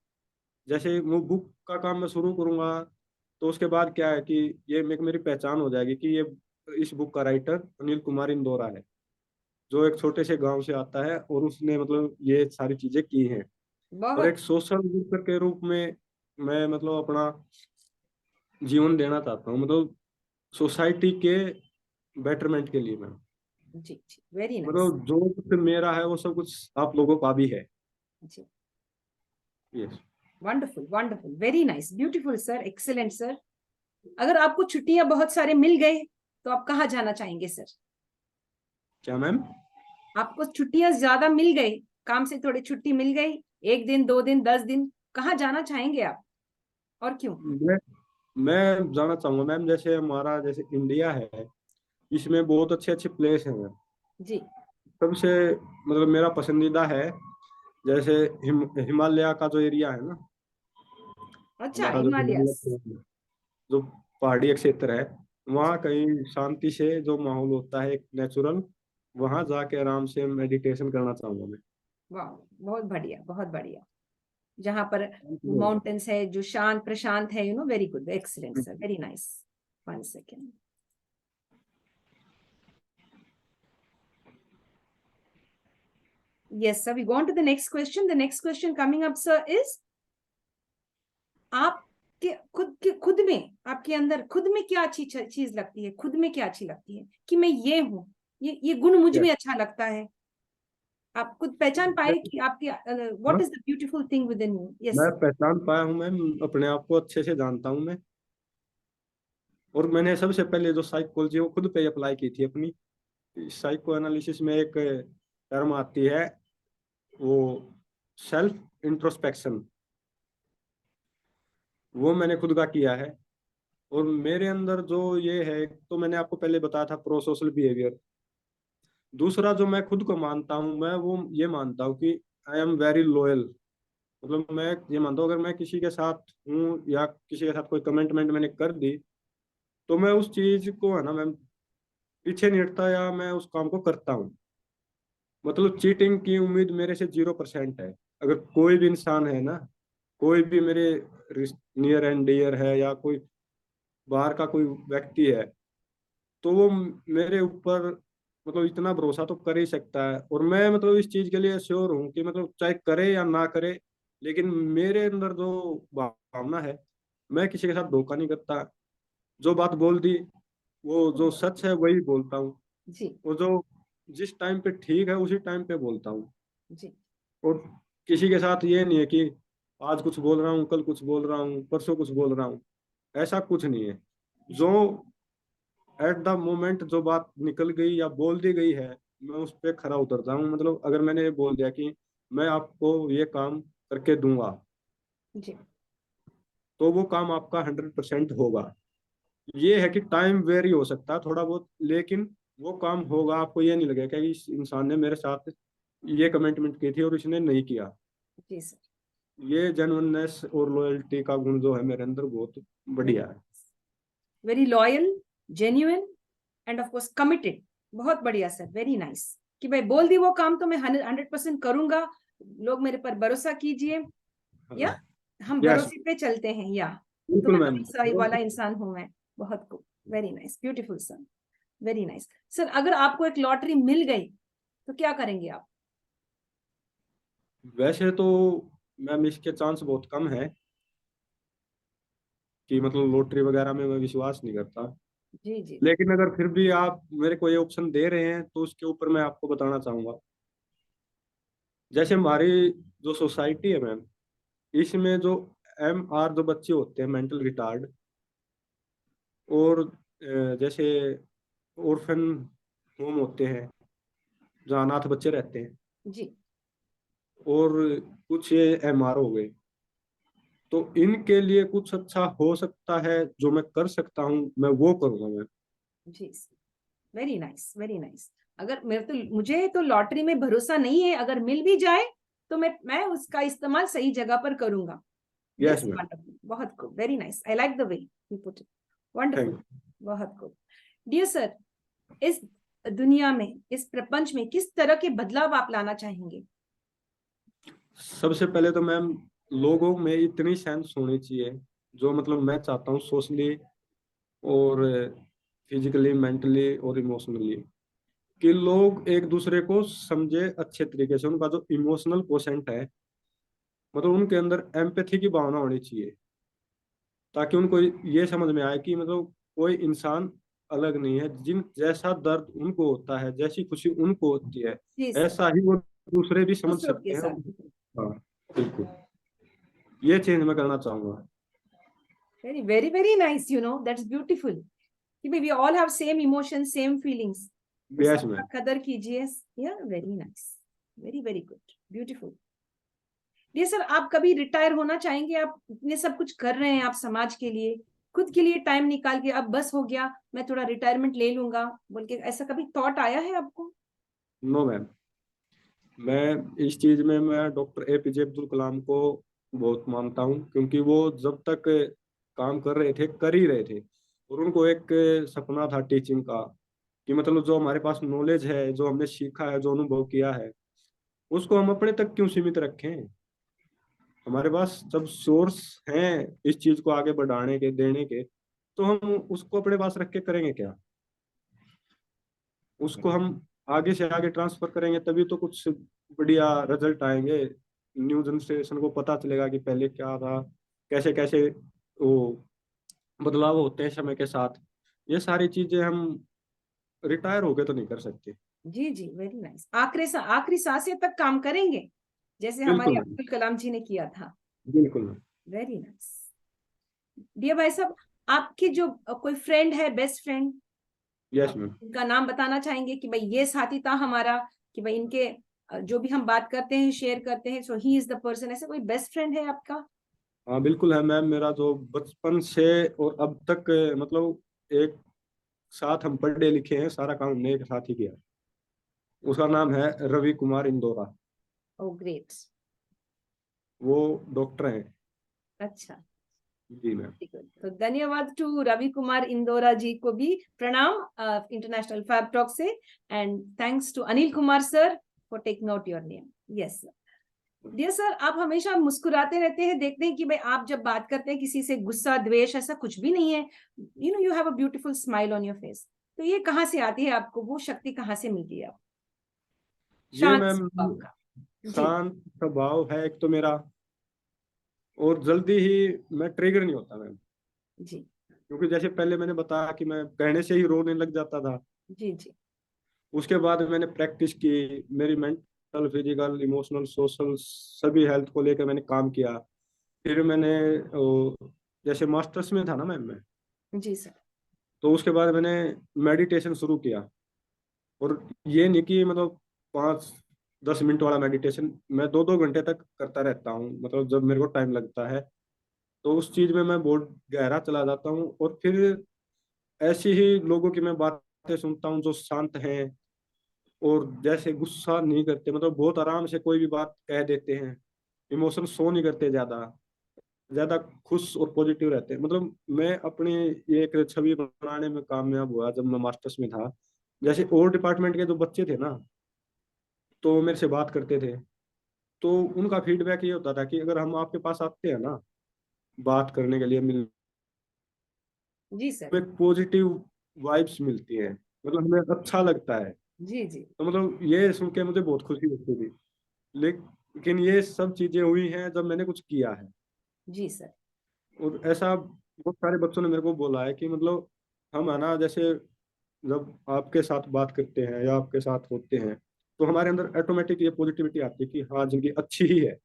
जैसे वो बुक का काम मैं शुरू करूंगा, तो उसके बाद क्या है कि ये मेरी पहचान हो जाएगी कि ये इस बुक का राइटर अनिल कुमार इंदौरा है, जो एक छोटे से गांव से आता है और उसने मतलब ये सारी चीजें की हैं। और बहुत। एक सोशल वर्कर के रूप में मैं मतलब अपना जीवन देना चाहता हूँ, मतलब सोसाइटी के बेटरमेंट के लिए मैम। जी जी, वेरी नाइस। मतलब जो कुछ मेरा है वो सब कुछ आप लोगों का भी है। जी, yes. Wonderful wonderful, very nice, beautiful sir, excellent sir. अगर आपको छुट्टियां बहुत सारे मिल गए तो आप कहाँ जाना चाहेंगे सर? क्या मैम? आपको छुट्टियां ज्यादा मिल गई, काम से थोड़ी छुट्टी मिल गई, 1 दिन 2 दिन 10 दिन, कहाँ जाना चाहेंगे आप और क्यों? मैं जाना चाहूंगा मैम, जैसे हमारा जैसे इंडिया है, इसमें बहुत अच्छे अच्छे प्लेस हैं मैम। जी। सबसे मतलब मेरा पसंदीदा है जैसे हिमालय का जो एरिया है ना, अच्छा, हमारा जो हिमालयस। हिमालय जो पहाड़ी क्षेत्र है, वहाँ कहीं शांति से जो माहौल होता है एक नेचुरल, वहां जाके आराम से मेडिटेशन करना चाहूंगा मैं। वाह, बहुत बढ़िया बहुत बढ़िया। जहां पर हम्म। माउंटेन्स है, जो शांत प्रशांत है, very good, excellent sir, very nice. 1 second. Yes, sir. We go on to the next question. The next question coming up, sir, is आपके खुद में, आपके अंदर खुद में क्या अच्छी चीज लगती है? खुद में क्या अच्छी लगती है कि मैं ये हूँ, ये गुण मुझ Yes. में अच्छा लगता है? आप खुद पहचान पाए कि आपकी व्हाट हाँ, is the beautiful thing with in you? Yes मैं सर। पहचान पाया हूँ मैम, अपने आप को अच्छे से जानता हूँ मैं। और मैंने सबसे पहले जो साइकोलॉजी वो खुद पे अप्लाई की थी अपनी। साइको एनालिसिस में एक टर्म आती है, वो सेल्फ इंट्रोस्पेक्शन, वो मैंने खुद का किया है। और मेरे अंदर जो ये है, तो मैंने आपको पहले बताया था प्रो सोशल बिहेवियर। दूसरा जो मैं खुद को मानता हूँ, मैं वो ये मानता हूँ कि आई एम वेरी लॉयल। मतलब मैं ये मानता हूँ अगर मैं किसी के साथ हूँ या किसी के साथ कोई कमिटमेंट मैंने कर दी, तो मैं उस चीज को है ना मैं पीछे नहीं हटता, या मैं उस काम को करता हूँ। मतलब चीटिंग की उम्मीद मेरे से 0% है। अगर कोई भी इंसान है ना, कोई भी मेरे नियर एंड डियर है या कोई बाहर का कोई व्यक्ति है, तो वो मेरे ऊपर मतलब इतना भरोसा तो कर ही सकता है। और मैं मतलब इस चीज के लिए श्योर हूँ कि मतलब चाहे करे या ना करे, लेकिन मेरे अंदर जो भावना है, मैं किसी के साथ धोखा नहीं करता। जो बात बोल दी, वो जो सच है वही बोलता हूँ। जी वो जो जिस टाइम पे ठीक है उसी टाइम पे बोलता हूँ। जी और किसी के साथ ये नहीं है कि आज कुछ बोल रहा हूँ, कल कुछ बोल रहा हूँ, परसों कुछ बोल रहा हूँ। ऐसा कुछ नहीं है। जो जी एट द मोमेंट जो बात निकल गई या बोल दी गई है, मैं उस पर खरा उतरता हूँ। मतलब अगर मैंने ये बोल दिया कि मैं आपको ये काम करके दूंगा, जी तो वो काम आपका 100% होगा। ये है कि टाइम वेरी हो सकता है थोड़ा बहुत, लेकिन वो काम होगा। आपको ये नहीं लगेगा कि इस इंसान ने मेरे साथ ये कमिटमेंट की थी और इसने नहीं किया। जी सर। ये जेन्युइननेस और लॉयल्टी का गुण जो है मेरे अंदर बहुत बढ़िया है। Very loyal, genuine and of course committed. बहुत बढ़िया सर, वेरी नाइस। कि भाई बोल दी वो काम तो मैं 100% करूंगा, लोग मेरे पर भरोसा कीजिए, या हम यस, भरोसे पे चलते हैं, या तो बिल्कुल मैं मैम। भरोसा वाला इंसान हूं मैं। बहुत खूब, very nice, beautiful sir, very nice. Sir, अगर आपको एक लॉटरी मिल गई तो क्या करेंगे आप? वैसे तो मैम इसके चांस बहुत कम है कि मतलब लॉटरी वगैरह में मैं विश्वास नहीं करता। जी जी जी। लेकिन अगर फिर भी आप मेरे को ये ऑप्शन दे रहे हैं, तो उसके ऊपर मैं आपको बताना चाहूंगा। जैसे हमारी जो सोसाइटी है मैम, इसमें जो MR जो बच्चे होते हैं, मेंटल रिटार्ड, और जैसे ऑर्फन होम होते हैं जहाँ अनाथ बच्चे रहते हैं, जी और कुछ ये MR हो गए, तो इनके लिए कुछ अच्छा हो सकता है जो मैं कर सकता हूँ, मैं वो करूंगा मैं। जी, वेरी नाइस वेरी नाइस। अगर मुझे तो लॉटरी में भरोसा नहीं है, अगर मिल भी जाए तो मैं उसका इस्तेमाल सही जगह पर करूंगा। Yes this ma'am. वंडरफुल, बहुत good, very nice, I like the way you put it. Wonderful, thank बहुत गुड। डियर सर, इस दुनिया में, इस प्रपंच में किस तरह के बदलाव आप लाना चाहेंगे? यू। सबसे पहले तो मैम लोगों में इतनी सेंस होनी चाहिए, जो मतलब मैं चाहता हूँ सोशली और फिजिकली, मेंटली और इमोशनली, कि लोग एक दूसरे को समझे अच्छे तरीके से। उनका जो इमोशनल कोशेंट है, मतलब उनके अंदर एम्पैथी की भावना होनी चाहिए, ताकि उनको ये समझ में आए कि मतलब कोई इंसान अलग नहीं है। जिन जैसा दर्द उनको होता है, जैसी खुशी उनको होती है, जी सर, ऐसा ही वो दूसरे भी समझ दूसरों के सकते हैं। साथ। हाँ, बिल्कुल, ये चेंज मैं करना चाहूंगा। Very very very nice, you know that's beautiful कि we all have same emotion, same feelings, तो यस सबका मैम। कदर कीजिए। या very nice, very very good, beautiful. ये सर, आप कभी रिटायर होना चाहेंगे? आप इतने सब कुछ कर रहे हैं आप समाज के लिए, खुद के लिए टाइम निकाल के, अब बस हो गया, मैं थोड़ा रिटायरमेंट ले लूंगा बोल के, ऐसा कभी थॉट आया है आपको? नो मैम, मैं इस चीज में मैं डॉक्टर एपीजे अब्दुल कलाम को बहुत मानता हूँ, क्योंकि वो जब तक काम कर रहे थे कर ही रहे थे। और उनको एक सपना था टीचिंग का, कि मतलब जो हमारे पास नॉलेज है, जो हमने सीखा है, जो अनुभव किया है, उसको हम अपने तक क्यों सीमित रखें। हमारे पास जब सोर्स हैं इस चीज को आगे बढ़ाने के, देने के, तो हम उसको अपने पास रख के करेंगे क्या। उसको हम आगे से आगे ट्रांसफर करेंगे, तभी तो कुछ बढ़िया रिजल्ट आएंगे। न्यू जनरेशन को पता चलेगा कि पहले क्या था, कैसे कैसे वो बदलाव होते हैं समय के साथ। ये सारी चीजें हम रिटायर होके तो नहीं कर सकते। जी जी, वेरी नाइस। आखिरी सांसें तक काम करेंगे, जैसे बिल्कुल हमारे मैम, अब्दुल कलाम जी ने किया था। बिल्कुल मैम। Very nice. डियर भाई साहब, आपके जो कोई फ्रेंड है, बेस्ट फ्रेंड, यस आप मैम। उनका नाम बताना चाहेंगे कि भाई ये साथी था हमारा, कि भाई इनके जो भी हम बात करते हैं, शेयर करते हैं, सो ही इज द पर्सन, ऐसा कोई बेस्ट फ्रेंड है आपका? हाँ बिल्कुल है मैम, मेरा जो बचपन से और अब तक मतलब एक साथ हम पढ़े लिखे हैं, सारा काम हमने एक साथ ही किया। उसका नाम है रवि कुमार इंदौरा। Oh great. वो डॉक्टर हैं। अच्छा, जी मैम। ठीक है। तो धन्यवाद टू रवि कुमार इंदौरा जी को भी प्रणाम इंटरनेशनल फैब टॉक से, and thanks to Anil Kumar sir for taking out your name. Yes sir. Dear sir, आप हमेशा मुस्कुराते रहते हैं, देखते हैं कि भाई आप जब बात करते हैं किसी से, गुस्सा द्वेष ऐसा कुछ भी नहीं है, you know you have a beautiful smile on your face. तो ये कहाँ से आती है आपको, वो शक्ति कहाँ से मिलती है आपको, ये शांत मैम स्वभाव का? जी शांत स्वभाव है एक तो मेरा, और जल्दी ही मैं ट्रिगर नहीं होता मैम। जी क्योंकि जैसे पहले मैंने बताया कि मैं कहने से ही रोने लग जाता था। जी जी। उसके बाद मैंने प्रैक्टिस की, मेरी मेंटल, फिजिकल, इमोशनल, सोशल सभी हेल्थ को लेकर मैंने काम किया। फिर मैंने जैसे मास्टर्स में था ना मैम मैं, जी सर। तो उसके बाद मैंने मेडिटेशन शुरू किया। और ये नहीं कि मतलब 5-10 मिनट वाला मेडिटेशन, मैं 2-2 घंटे तक करता रहता हूँ, मतलब जब मेरे को टाइम लगता है। तो उस चीज में मैं बहुत गहरा चला जाता हूँ। और फिर ऐसी ही लोगों की मैं बातें सुनता हूँ जो शांत हैं, और जैसे गुस्सा नहीं करते, मतलब बहुत आराम से कोई भी बात कह देते हैं। इमोशन शो नहीं करते ज्यादा, ज्यादा खुश और पॉजिटिव रहते हैं। मतलब मैं अपनी ये एक छवि बनाने में कामयाब हुआ जब मैं मास्टर्स में था। जैसे और डिपार्टमेंट के जो बच्चे थे ना, तो मेरे से बात करते थे, तो उनका फीडबैक ये होता था कि अगर हम आपके पास आते हैं ना बात करने के लिए, मिलने, जी सर। में पॉजिटिव वाइब्स मिलती है, मतलब हमें अच्छा लगता है। जी जी। तो मतलब ये सुन के मुझे बहुत खुशी होती थी। लेकिन ये सब चीजें हुई हैं जब मैंने कुछ किया है। जी सर। और ऐसा बहुत सारे बच्चों ने मेरे को बोला है कि मतलब हम है ना, जैसे जब आपके साथ बात करते हैं या आपके साथ होते हैं, तो हमारे अंदर ऑटोमेटिक ये पॉजिटिविटी आती है कि हाँ जिंदगी अच्छी ही है।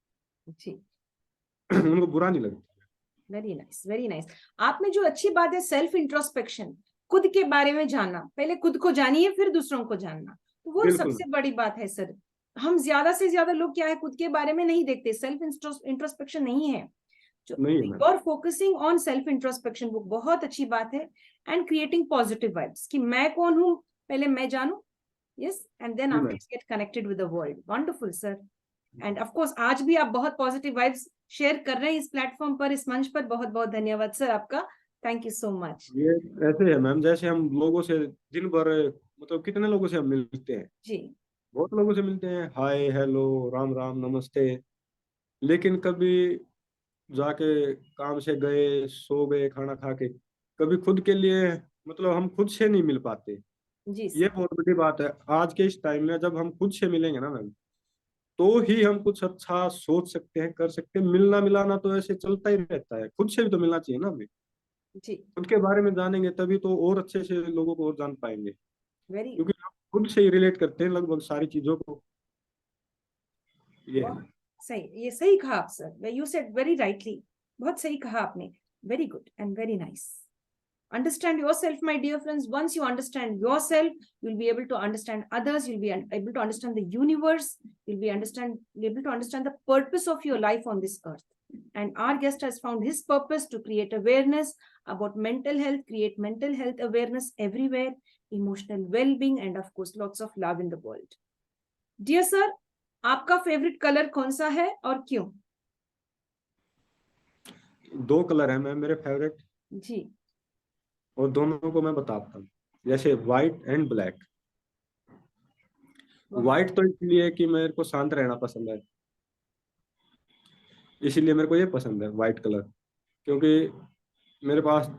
जी। उनको बुरा नहीं लगता। Very nice, very nice. आप में जो अच्छी बात है, सेल्फ इंट्रोस्पेक्शन, खुद के बारे में जानना, पहले खुद को जानिए फिर दूसरों को जानना, तो वो बिल्कुल। सबसे बड़ी बात है सर। हम ज्यादा से ज्यादा लोग क्या है, खुद के बारे में नहीं देखते, सेल्फ इंट्रोस्पेक्शन नहीं है। जो नहीं है मैम। और फोकसिंग ऑन सेल्फ इंट्रोस्पेक्शन, वो बहुत अच्छी बात है। एंड क्रिएटिंग पॉजिटिव वाइब्स, कि मैं कौन हूँ, पहले मैं जानू। यस, एंड देन जी after ma'am. Get connected with the world. Wonderful sir. And of course आज भी आप बहुत पॉजिटिव वाइब्स शेयर कर रहे हैं इस प्लेटफॉर्म पर, इस मंच पर। बहुत बहुत धन्यवाद सर आपका। Thank you so much. ये ऐसे है मैम, जैसे हम लोगों से दिन भर, मतलब कितने लोगों से हम मिलते हैं, जी बहुत लोगों से मिलते हैं, हाय हेलो राम राम नमस्ते। लेकिन कभी जाके काम से गए, सो गए खाना खा के, कभी खुद के लिए, मतलब हम खुद से नहीं मिल पाते। जी ये सर। बहुत बड़ी बात है आज के इस टाइम में। जब हम खुद से मिलेंगे ना मैम, तो ही हम कुछ अच्छा सोच सकते हैं, कर सकते हैं। मिलना मिलाना तो ऐसे चलता ही रहता है, खुद से भी तो मिलना चाहिए ना हमें। जी, उनके बारे में जानेंगे तभी तो और अच्छे से लोगों को और जान पाएंगे, वेरी क्योंकि हम खुद से ही रिलेट करते हैं लगभग सारी चीजों को। ये है। बहुत सही, ये सही कहा आप sir, you said very rightly, बहुत सही कहा आपने, very good and very nice. Understand yourself, my dear friends. Once you understand yourself, you'll be able to understand others, you'll be able to understand the universe, you'll be able to understand the purpose of your life on this earth. And our guest has found his purpose to create awareness about mental health, create mental health awareness everywhere, emotional well-being, and of course lots of love in the world. Dear sir, आपका favourite colour कौन सा है और क्यों? 2 colour है ma'am मेरे favourite, जी, और दोनों को मैं बताता हूँ। जैसे व्हाइट एंड ब्लैक। बहुत व्हाइट तो इसलिए कि मेरे को शांत रहना पसंद है, इसीलिए मेरे को ये पसंद है व्हाइट कलर। क्योंकि मेरे पास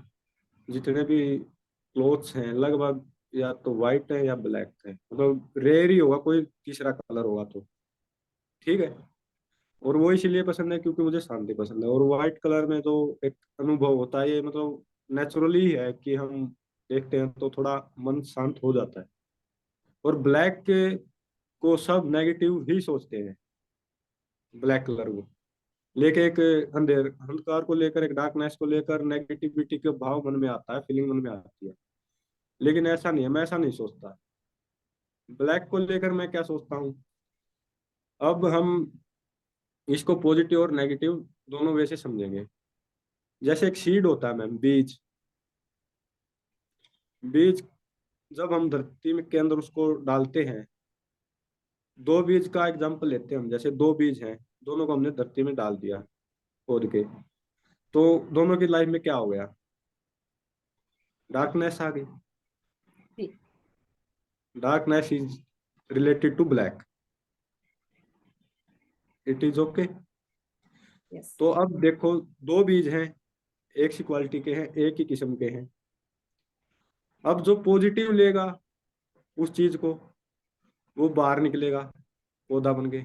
जितने भी क्लोथ्स हैं लगभग या तो व्हाइट है या ब्लैक है, मतलब रेयर ही होगा कोई तीसरा कलर होगा तो, ठीक है। और वो इसीलिए पसंद है क्योंकि मुझे शांति पसंद है, और व्हाइट कलर में जो एक अनुभव होता है ये मतलब नेचुरली है कि हम देखते हैं तो थोड़ा मन शांत हो जाता है। और ब्लैक के को सब नेगेटिव ही सोचते हैं, ब्लैक कलर को लेके एक अंधकार को लेकर, एक डार्कनेस को लेकर नेगेटिविटी के भाव मन में आता है, फीलिंग मन में आती है। लेकिन ऐसा नहीं है, मैं ऐसा नहीं सोचता। ब्लैक को लेकर मैं क्या सोचता हूँ, अब हम इसको पॉजिटिव और नेगेटिव दोनों वे से समझेंगे। जैसे एक सीड होता है मैम, बीज। बीज जब हम धरती में के अंदर उसको डालते हैं, 2 बीज का एग्जाम्पल लेते हैं हम, जैसे 2 बीज हैं, दोनों को हमने धरती में डाल दिया खोद के, तो दोनों की लाइफ में क्या हो गया, डार्कनेस आ गई। जी, darkness is related to black, it is okay. Yes, तो अब देखो, 2 बीज हैं, एक सी क्वालिटी के हैं, एक ही किस्म के हैं। अब जो पॉजिटिव लेगा उस चीज को, वो बाहर निकलेगा, पौधा बन के।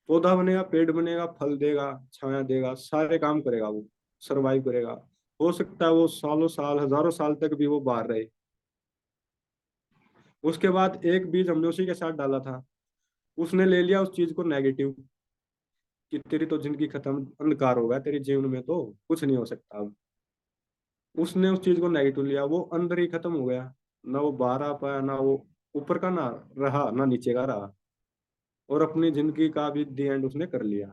पौधा बनेगा, पेड़ बनेगा, फल देगा, छाया देगा, सारे काम करेगा, वो सरवाइव करेगा। हो सकता है वो सालों साल, हजारों साल तक भी वो बाहर रहे। उसके बाद एक बीज हमने उसी के साथ डाला था, उसने ले लिया उस चीज को नेगेटिव, कि तेरी तो जिंदगी खत्म, अंधकार होगा तेरे जीवन में, तो कुछ नहीं हो सकता अब। उसने उस चीज को नेगेटिव लिया, वो अंदर ही खत्म हो गया, ना वो बाहर आ पाया, ना वो ऊपर का ना रहा, ना नीचे का रहा। और अपनी जिंदगी का भी दी एंड उसने कर लिया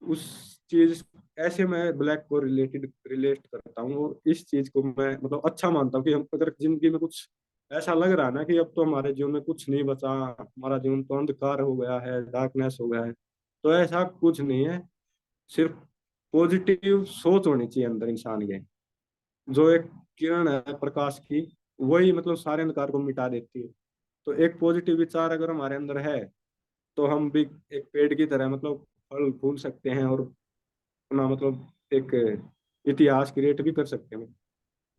उस चीज। ऐसे मैं ब्लैक को रिलेट करता हूँ, और इस चीज को मैं मतलब अच्छा मानता हूँ कि हम अगर जिंदगी में कुछ ऐसा लग रहा है ना कि अब तो हमारे जीवन में कुछ नहीं बचा, हमारा जीवन तो अंधकार हो गया है, डार्कनेस हो गया है, तो ऐसा कुछ नहीं है। सिर्फ पॉजिटिव सोच होनी चाहिए अंदर इंसान के। जो एक किरण है प्रकाश की, वही मतलब सारे अंधकार को मिटा देती है। तो एक पॉजिटिव विचार अगर हमारे अंदर है, तो हम भी एक पेड़ की तरह मतलब फल फूल सकते हैं, और अपना मतलब एक इतिहास क्रिएट भी कर सकते हैं।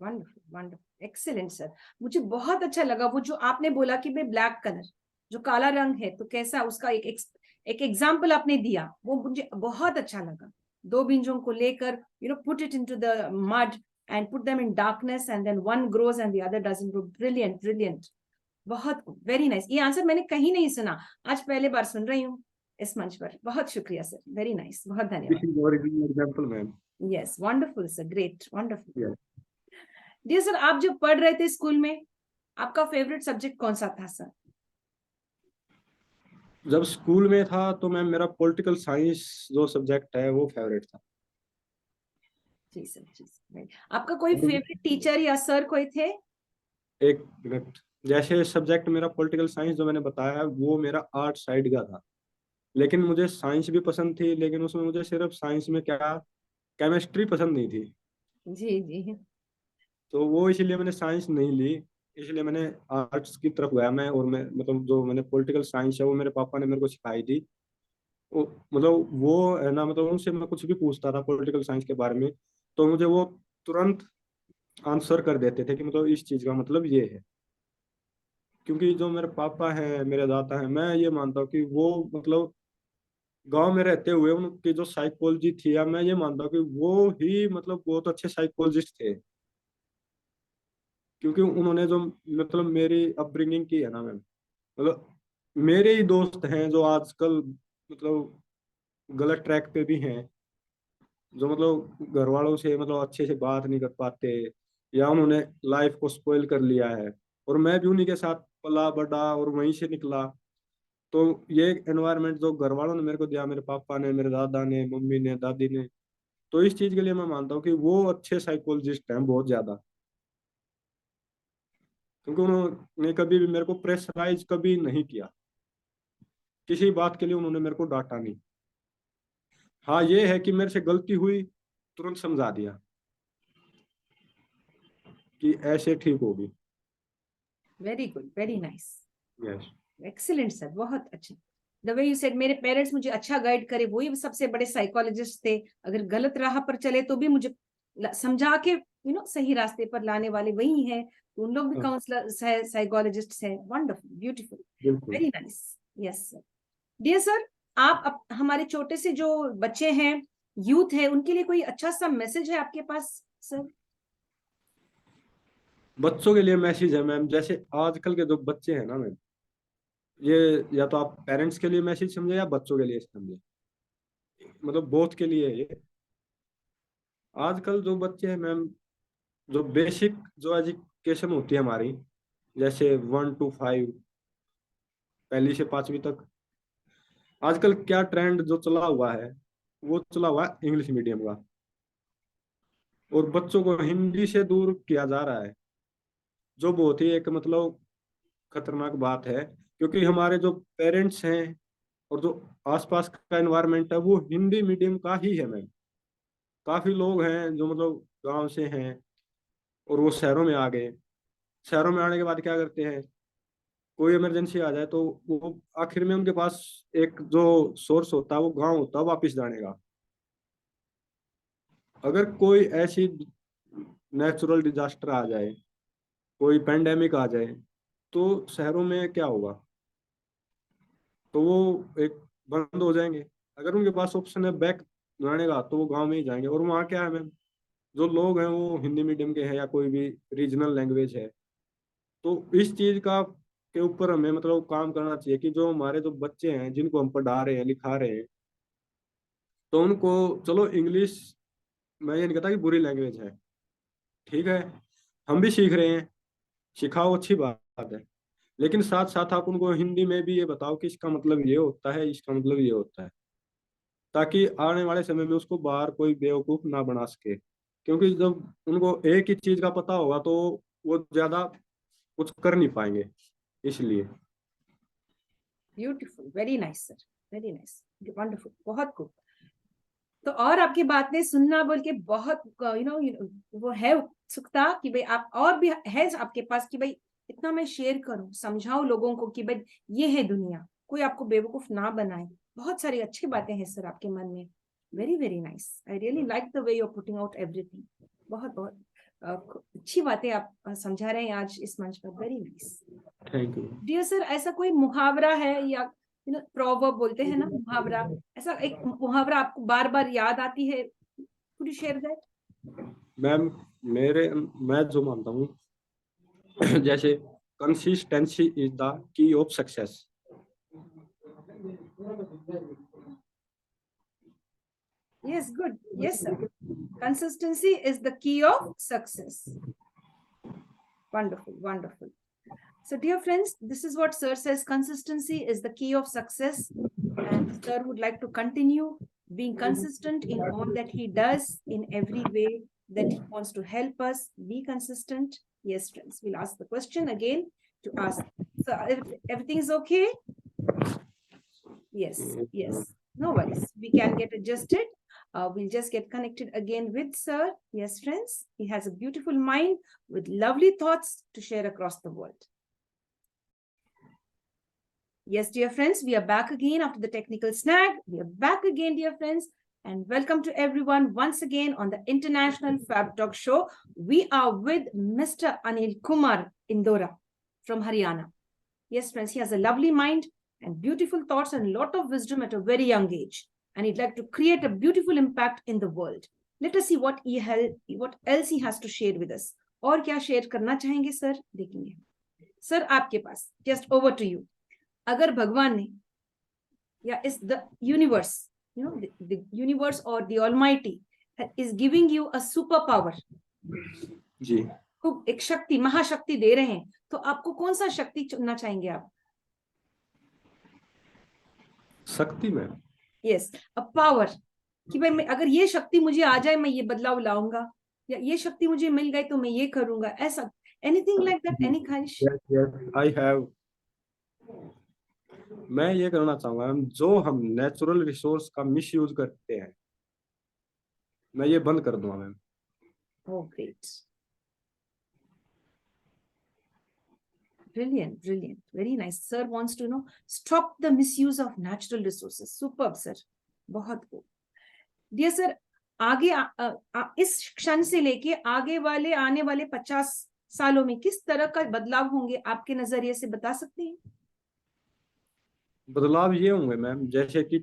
Wonderful wonderful, excellent sir. मुझे बहुत अच्छा लगा वो जो आपने बोला कि भाई ब्लैक कलर, जो काला रंग है तो कैसा उसका एक एग्जाम्पल आपने दिया, वो मुझे बहुत अच्छा लगा। 2 बीजों को लेकर, put it into the mud and put them in darkness and then one grows and the other doesn't grow. Brilliant brilliant, बहुत वेरी नाइस। ये आंसर मैंने कहीं नहीं सुना, आज पहले बार सुन रही हूँ इस मंच पर। बहुत शुक्रिया सर, वेरी नाइस, बहुत दिस धन्यवाद। Is original example ma'am. Yes, wonderful sir, great, wonderful. जी सर, आप जब पढ़ रहे थे स्कूल में, आपका फेवरेट सब्जेक्ट कौन सा था सर? जब स्कूल में था तो मैम मेरा पॉलिटिकल साइंस जो सब्जेक्ट है वो फेवरेट था। जी सर, जी सर। आपका कोई फेवरेट टीचर या सर कोई थे? एक मिनट। जैसे सब्जेक्ट मेरा पॉलिटिकल साइंस जो मैंने बताया है, वो मेरा आर्ट साइड का था। लेकिन मुझे साइंस भी पसंद थी, लेकिन उसमें मुझे सिर्फ साइंस में क्या, केमिस्ट्री पसंद नहीं थी। जी जी, तो वो इसीलिए मैंने साइंस नहीं ली, इसलिए मैंने आर्ट्स की तरफ गया मैं। और मैं मतलब जो मैंने पॉलिटिकल साइंस है वो मेरे पापा ने मेरे को सिखाई थी। वो मतलब वो है ना, मतलब उनसे मैं कुछ भी पूछता था पॉलिटिकल साइंस के बारे में, तो मुझे वो तुरंत आंसर कर देते थे कि मतलब इस चीज का मतलब ये है। क्योंकि जो मेरे पापा हैं, मेरे दादा हैं, मैं ये मानता हूँ कि वो मतलब गांव में रहते हुए उनकी जो साइकोलॉजी थी, या मैं ये मानता हूँ कि वो ही मतलब बहुत अच्छे साइकोलॉजिस्ट थे, क्योंकि उन्होंने जो मतलब मेरी अपब्रिंगिंग की है ना मैम, मतलब मेरे ही दोस्त हैं जो आजकल मतलब गलत ट्रैक पे भी हैं, जो मतलब घर वालों से मतलब अच्छे से बात नहीं कर पाते, या उन्होंने लाइफ को स्पॉइल कर लिया है, और मैं भी उन्हीं के साथ पला बड़ा और वहीं से निकला। तो ये एनवायरनमेंट जो घर वालों ने मेरे को दिया, मेरे पापा ने, मेरे दादा ने, मम्मी ने, दादी ने, तो इस चीज के लिए मैं मानता हूँ कि वो अच्छे साइकोलॉजिस्ट हैं बहुत ज्यादा, क्योंकि उन्होंने कभी भी मेरे को प्रेशराइज कभी नहीं किया, किसी बात के लिए उन्होंने मेरे को डांटा नहीं। हाँ ये है कि मेरे से गलती हुई, तुरंत समझा दिया कि ऐसे ठीक होगी। Very good, very nice, yes. Excellent sir, बहुत अच्छे। द वे यू सेड, मेरे पेरेंट्स मुझे अच्छा गाइड करे, वही सबसे बड़े साइकोलॉजिस्ट थे। अगर गलत राह पर चले तो भी मुझे समझा के सही रास्ते पर लाने वाले वही हैं। तो उन लोग भी काउंसलर है, साइकोलॉजिस्ट है। वंडरफुल, ब्यूटीफुल, बिल्कुल। Very nice. Yes sir. Dear sir, आप हमारे छोटे से जो बच्चे हैं, यूथ है, उनके लिए कोई अच्छा सा मैसेज है आपके पास सर? बच्चों के लिए मैसेज है मैम, जैसे आजकल के जो बच्चे हैं ना मैम, ये या तो आप पेरेंट्स के लिए मैसेज समझे या बच्चों के लिए समझे, मतलब बोथ के लिए है ये। आजकल जो बच्चे हैं मैम, जो बेसिक जो एजुकेशन होती है हमारी, जैसे 1 to 5, पहली से 5वीं तक, आजकल क्या ट्रेंड जो चला हुआ है, वो चला हुआ है इंग्लिश मीडियम का, और बच्चों को हिंदी से दूर किया जा रहा है, जो बहुत ही एक मतलब खतरनाक बात है, क्योंकि हमारे जो पेरेंट्स हैं और जो आसपास का एनवायरनमेंट है वो हिंदी मीडियम का ही है मैम। काफी लोग हैं जो मतलब गांव से हैं और वो शहरों में आ गए, शहरों में आने के बाद क्या करते हैं, कोई इमरजेंसी आ जाए तो वो आखिर में उनके पास एक जो सोर्स होता है वो गांव होता है वापस जाने का। अगर कोई ऐसी नेचुरल डिजास्टर आ जाए, कोई पेंडेमिक आ जाए, तो शहरों में क्या होगा, तो वो एक बंद हो जाएंगे। अगर उनके पास ऑप्शन है बैक जाने का, तो वो गांव में ही जाएंगे, और वहाँ क्या है मैम, जो लोग हैं वो हिंदी मीडियम के हैं या कोई भी रीजनल लैंग्वेज है। तो इस चीज का के ऊपर हमें मतलब काम करना चाहिए कि जो हमारे जो बच्चे हैं जिनको हम पढ़ा रहे हैं लिखा रहे हैं, तो उनको, चलो इंग्लिश मैं ये नहीं कहता कि बुरी लैंग्वेज है, ठीक है, हम भी सीख रहे हैं, सिखाओ अच्छी बात है, लेकिन साथ साथ आप उनको हिंदी में भी ये बताओ कि इसका मतलब ये होता है, इसका मतलब ये होता है, ताकि आने वाले समय में उसको बाहर कोई बेवकूफ ना बना सके, क्योंकि जब उनको एक ही चीज का पता होगा तो वो ज्यादा कुछ कर नहीं पाएंगे, इसलिए। Beautiful, very nice sir, very nice, wonderful, बहुत खूब। तो और आपकी बातें सुनना बोल के बहुत वो है उत्सुकता कि भाई आप और भी है आपके पास कि भाई इतना मैं शेयर करूं, समझाऊं लोगों को कि भाई ये है दुनिया, कोई आपको बेवकूफ ना बनाए। बहुत सारी अच्छी बातें हैं सर आपके मन में। Very very nice, I really like the way you are putting out everything. बहुत बहुत अच्छी बातें आप समझा रहे हैं आज इस मंच पर। Very nice. Thank dear sir, ऐसा कोई मुहावरा है या प्रोवर्ब बोलते हैं ना, मुहावरा, ऐसा एक मुहावरा आपको बार बार याद आती है? Could you share that? You ma'am. मैं जो मानता हूँ जैसे consistency is the key of success. Yes, good. Yes, sir. Consistency is the key of success. Wonderful, wonderful. So, dear friends, this is what Sir says: consistency is the key of success. And Sir would like to continue being consistent in all that he does, in every way that he wants to help us be consistent. Yes, friends, we'll ask the question again to ask. So, everything is okay? Yes, yes. No worries. We can get adjusted. We'll just get connected again with Sir. Yes, friends. He has a beautiful mind with lovely thoughts to share across the world. Yes, dear friends, we are back again after the technical snag. We are back again, dear friends, and welcome to everyone once again on the International Fab Talk Show. We are with Mr. Anil Kumar Indora from Haryana. Yes, friends, he has a lovely mind and beautiful thoughts and lot of wisdom at a very young age. And he'd like to create a beautiful impact in the world. Let us see what else he has to share with us. और क्या share करना चाहेंगे sir, देखेंगे. Sir आपके पास, just over to you. अगर भगवान ने या इस the universe, you know, the universe or the Almighty is giving you a superpower. जी. खूब एक शक्ति, महाशक्ति दे रहे हैं, तो आपको कौन सा शक्ति चुनना चाहेंगे आप? शक्ति में यस, अ पावर, कि भाई मैं अगर ये शक्ति मुझे आ जाए मैं ये बदलाव लाऊंगा, या ये शक्ति मुझे मिल गई तो मैं ये करूंगा, ऐसा एनीथिंग लाइक दैट, एनी ख्वाहिश? आई हैव, मैं ये करना चाहूंगा जो हम नेचुरल रिसोर्स का मिस यूज करते हैं, मैं ये बंद कर दूंगा ma'am. Oh, great. Brilliant, brilliant. Very nice. Sir wants to know, stop the misuse of natural resources. Superb, sir. बहुत खूब. Dear sir, आगे इस क्षण से लेके आगे वाले आने वाले 50 सालों में किस तरह का बदलाव होंगे आपके नजरिए से बता सकते हैं? बदलाव ये होंगे मैम, जैसे कि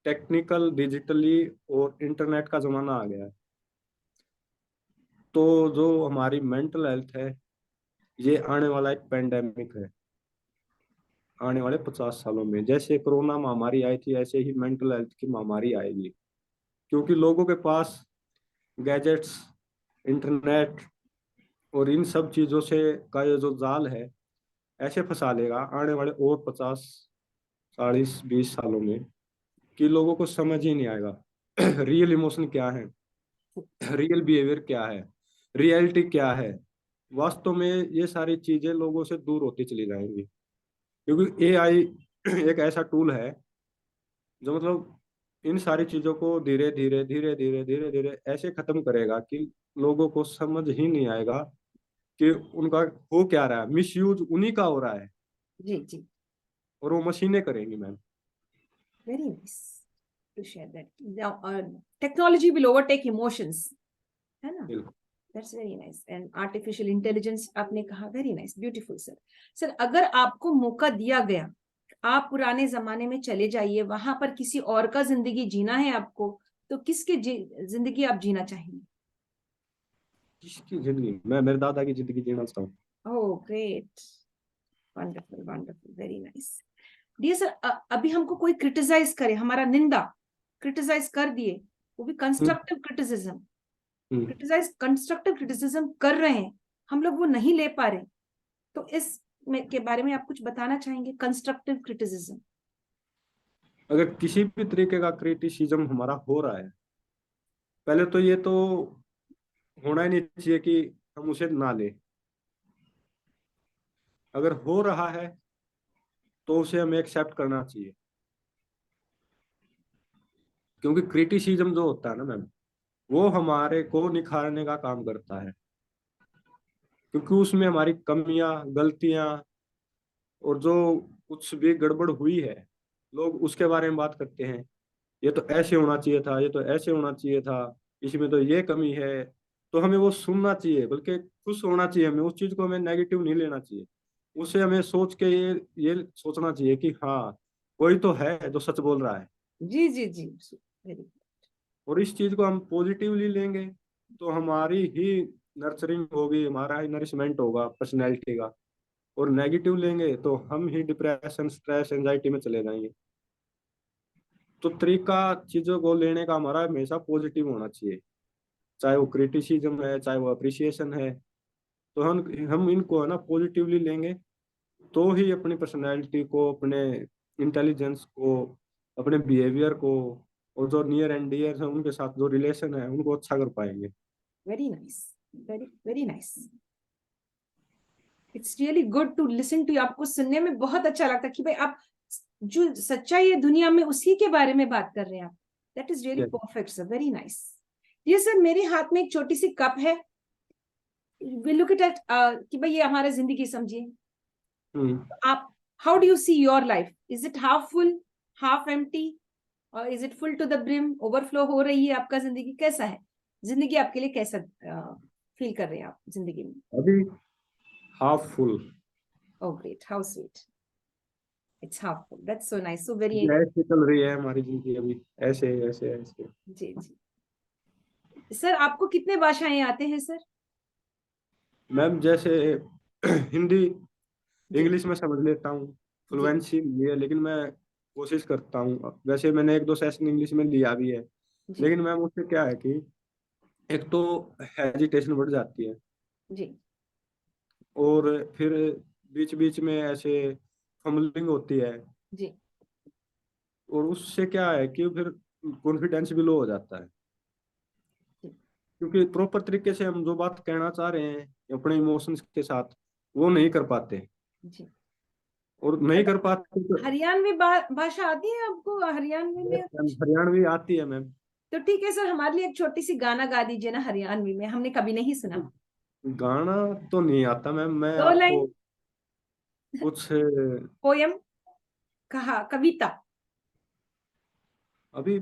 टेक्निकल, डिजिटली और इंटरनेट का जमाना आ गया है, तो जो हमारी मेंटल हेल्थ है, ये आने वाला एक पेंडेमिक है. आने वाले 50 सालों में जैसे कोरोना महामारी आई थी, ऐसे ही मेंटल हेल्थ की महामारी आएगी, क्योंकि लोगों के पास गैजेट्स, इंटरनेट और इन सब चीजों से का ये जो जाल है, ऐसे फंसा लेगा आने वाले और 50, 40, 20 सालों में, कि लोगों को समझ ही नहीं आएगा रियल इमोशन क्या है, रियल बिहेवियर क्या है, रियलिटी क्या है. वास्तव में ये सारी चीजें लोगों से दूर होती चली जाएंगी, क्योंकि एआई एक ऐसा टूल है जो मतलब इन सारी चीजों को धीरे धीरे धीरे धीरे धीरे धीरे ऐसे खत्म करेगा कि लोगों को समझ ही नहीं आएगा कि उनका हो क्या रहा है. मिस यूज उन्हीं का हो रहा है. जी जी. और वो मशीनें करेंगी ma'am. Very nice to share that. Now, technology will overtake emotions, है ना? बिल्कुल. That's very nice. And artificial intelligence आपने कहा, very nice, beautiful sir. Sir, अगर आपको मौका दिया गया, आप पुराने जमाने में चले जाइए, वहां पर किसी और का जिंदगी जीना है आपको, तो किसकी जिंदगी आप जीना चाहेंगे? किसकी जिंदगी? मैं मेरे दादा की जिंदगी जीना चाहता हूँ. Oh, great. Wonderful, wonderful, very nice. Dear sir, अभी हमको कोई क्रिटिसाइज करे, हमारा निंदा, क्रिटिसाइज कर दिए, वो भी कंस्ट्रक्टिव क्रिटिसिज्म, कंस्ट्रक्टिव क्रिटिसिज्म कर रहे हैं, हम लोग वो नहीं ले पा रहे, तो इस के बारे में आप कुछ बताना चाहेंगे? कंस्ट्रक्टिव क्रिटिसिज्म, अगर किसी भी तरीके का क्रिटिसिज्म हमारा हो रहा है, पहले तो ये तो होना ही नहीं चाहिए कि हम उसे ना ले. अगर हो रहा है तो उसे हमें एक्सेप्ट करना चाहिए, क्योंकि क्रिटिसिज्म जो होता है ना मैम, वो हमारे को निखारने का काम करता है, क्योंकि उसमें हमारी कमियां, गलतियां और जो कुछ भी गड़बड़ हुई है, लोग उसके बारे में बात करते हैं. ये तो ऐसे होना चाहिए था, ये तो ऐसे होना चाहिए था, इसमें तो ये कमी है. तो हमें वो सुनना चाहिए, बल्कि खुश होना चाहिए. हमें उस चीज को हमें नेगेटिव नहीं लेना चाहिए. उसे हमें सोच के ये सोचना चाहिए कि हाँ, कोई तो है जो सच बोल रहा है. जी जी जी, वेरी, और इस चीज को हम पॉजिटिवली लेंगे तो हमारी ही नर्चरिंग होगी, हमारा ही नरिशमेंट होगा पर्सनैलिटी का. और नेगेटिव लेंगे तो हम ही डिप्रेशन, स्ट्रेस, एंजाइटी में चले जाएंगे. तो तरीका चीजों को लेने का हमारा हमेशा पॉजिटिव होना चाहिए, चाहे वो क्रिटिसिज्म है, चाहे वो अप्रिसिएशन है. तो हम इनको है ना पॉजिटिवली लेंगे, तो ही अपनी पर्सनैलिटी को, अपने इंटेलिजेंस को, अपने बिहेवियर को, और जो नियर एंड डियर है उनके साथ जो रिलेशन है उनको अच्छा कर पाएंगे. Very nice, very very nice. It's really good to listen to. आपको सुनने में बहुत अच्छा लगता है कि भाई आप जो सच्चाई है दुनिया में उसी के बारे में बात कर रहे हैं आप. That is really perfect sir, very nice. ये सर, मेरे हाथ में एक छोटी सी कप है, वी लुक इट एट, कि भाई ये हमारा जिंदगी समझिए. आप, how do you see your life? Is it half full, half empty, और is it full to the brim, overflow हो रही है आपका जिंदगी? कैसा है जिंदगी आपके लिए? कैसा फील कर रहे हैं आप जिंदगी में? अभी half full. Oh, great. How sweet. It's half full. That's so nice. So very. ऐसे चल रही है हमारी जिंदगी अभी, ऐसे ऐसे ऐसे। जी जी सर, आपको कितने भाषाएं आते हैं सर? मैम जैसे हिंदी जी इंग्लिश में समझ लेता हूँ, जी फ्लुएंसी नहीं है, लेकिन मैं कोशिश करता हूँ। वैसे मैंने एक दो सेशन इंग्लिश में लिया भी है, जी लेकिन मैम उससे क्या है कि एक तो हेजिटेशन बढ़ जाती है, जी और फिर बीच बीच में ऐसे फम्बलिंग होती है, जी और उससे क्या है कि फिर कॉन्फिडेंस भी लो हो जाता है, जी क्योंकि प्रॉपर तरीके से हम जो बात कहना चाह रहे हैं अपने इमोशंस के साथ वो नहीं कर पाते, जी। और नहीं कर पाते तो हरियाणवी भाषा आती है आपको? हरियाणवी में कुछ? हरियाणवी आती है मैम। तो ठीक है सर, हमारे लिए एक छोटी सी गाना गा दीजिए ना हरियाणवी में, हमने कभी नहीं सुना। गाना तो नहीं आता मैम, मैं दो आपको लाइन कुछ पोयम, कहा, कविता। अभी